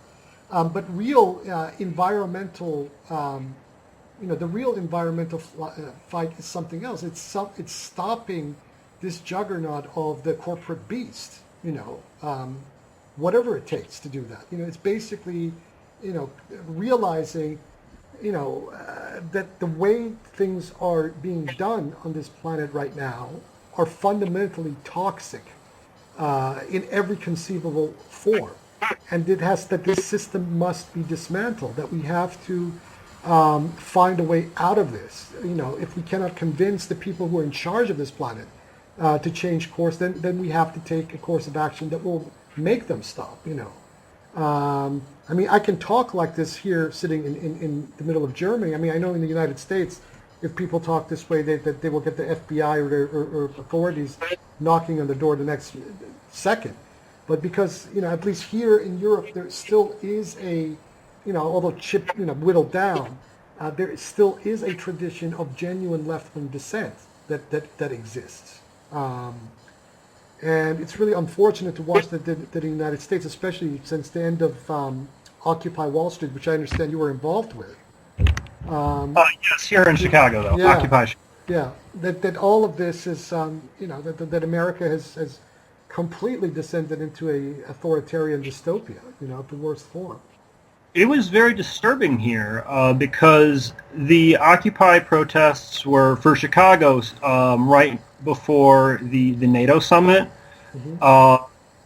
But real environmental, the real environmental fight is something else. It's stopping this juggernaut of the corporate beast. Whatever it takes to do that. It's basically, realizing, that the way things are being done on this planet right now are fundamentally toxic in every conceivable form. And that this system must be dismantled, that we have to find a way out of this. If we cannot convince the people who are in charge of this planet to change course, then we have to take a course of action that will make them stop. I mean, I can talk like this here, sitting in the middle of Germany. I mean, I know in the United States, if people talk this way, they will get the FBI or authorities knocking on the door the next second. But because at least here in Europe, there still is although whittled down, there still is a tradition of genuine left-wing dissent that exists. And it's really unfortunate to watch that the United States, especially since the end of Occupy Wall Street, which I understand you were involved with. Yes, here in Chicago, though. Yeah, Occupy. Yeah, that all of this is, that America has completely descended into a authoritarian dystopia, of the worst form. It was very disturbing here because the Occupy protests were for Chicago right before the NATO summit,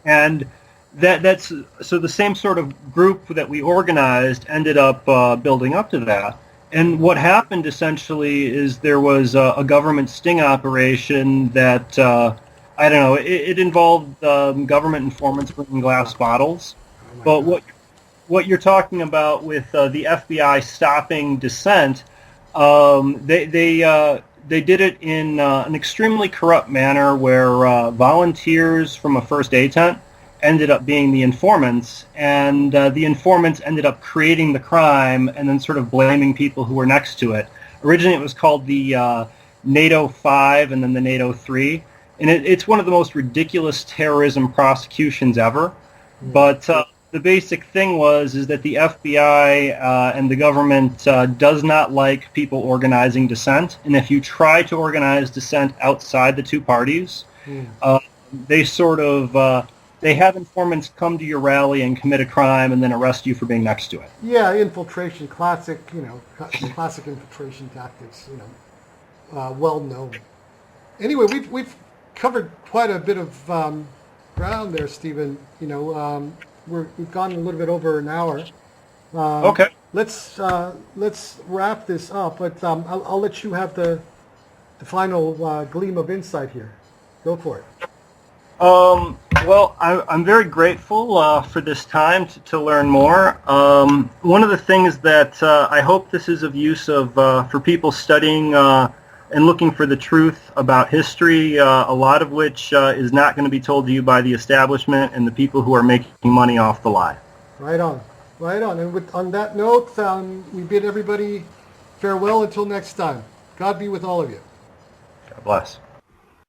and that's so the same sort of group that we organized ended up building up to that. And what happened essentially is there was a government sting operation that I don't know. It involved government informants bringing glass bottles, but what you're talking about with the FBI stopping dissent, they did it in an extremely corrupt manner where volunteers from a first aid tent ended up being the informants, and the informants ended up creating the crime and then sort of blaming people who were next to it. Originally it was called the NATO 5 and then the NATO 3, and it's one of the most ridiculous terrorism prosecutions ever. But the basic thing is that the FBI and the government does not like people organizing dissent, and if you try to organize dissent outside the two parties, they sort of they have informants come to your rally and commit a crime and then arrest you for being next to it. Yeah, infiltration, classic infiltration tactics, well known. Anyway, we've covered quite a bit of ground there, Stephen. We've gone a little bit over an hour. Okay. Let's wrap this up, but I'll let you have the final gleam of insight here. Go for it. Well, I'm very grateful for this time to learn more. One of the things that I hope this is of use for people studying and looking for the truth about history, a lot of which is not going to be told to you by the establishment and the people who are making money off the lie. Right on. And on that note, we bid everybody farewell until next time. God be with all of you. God bless.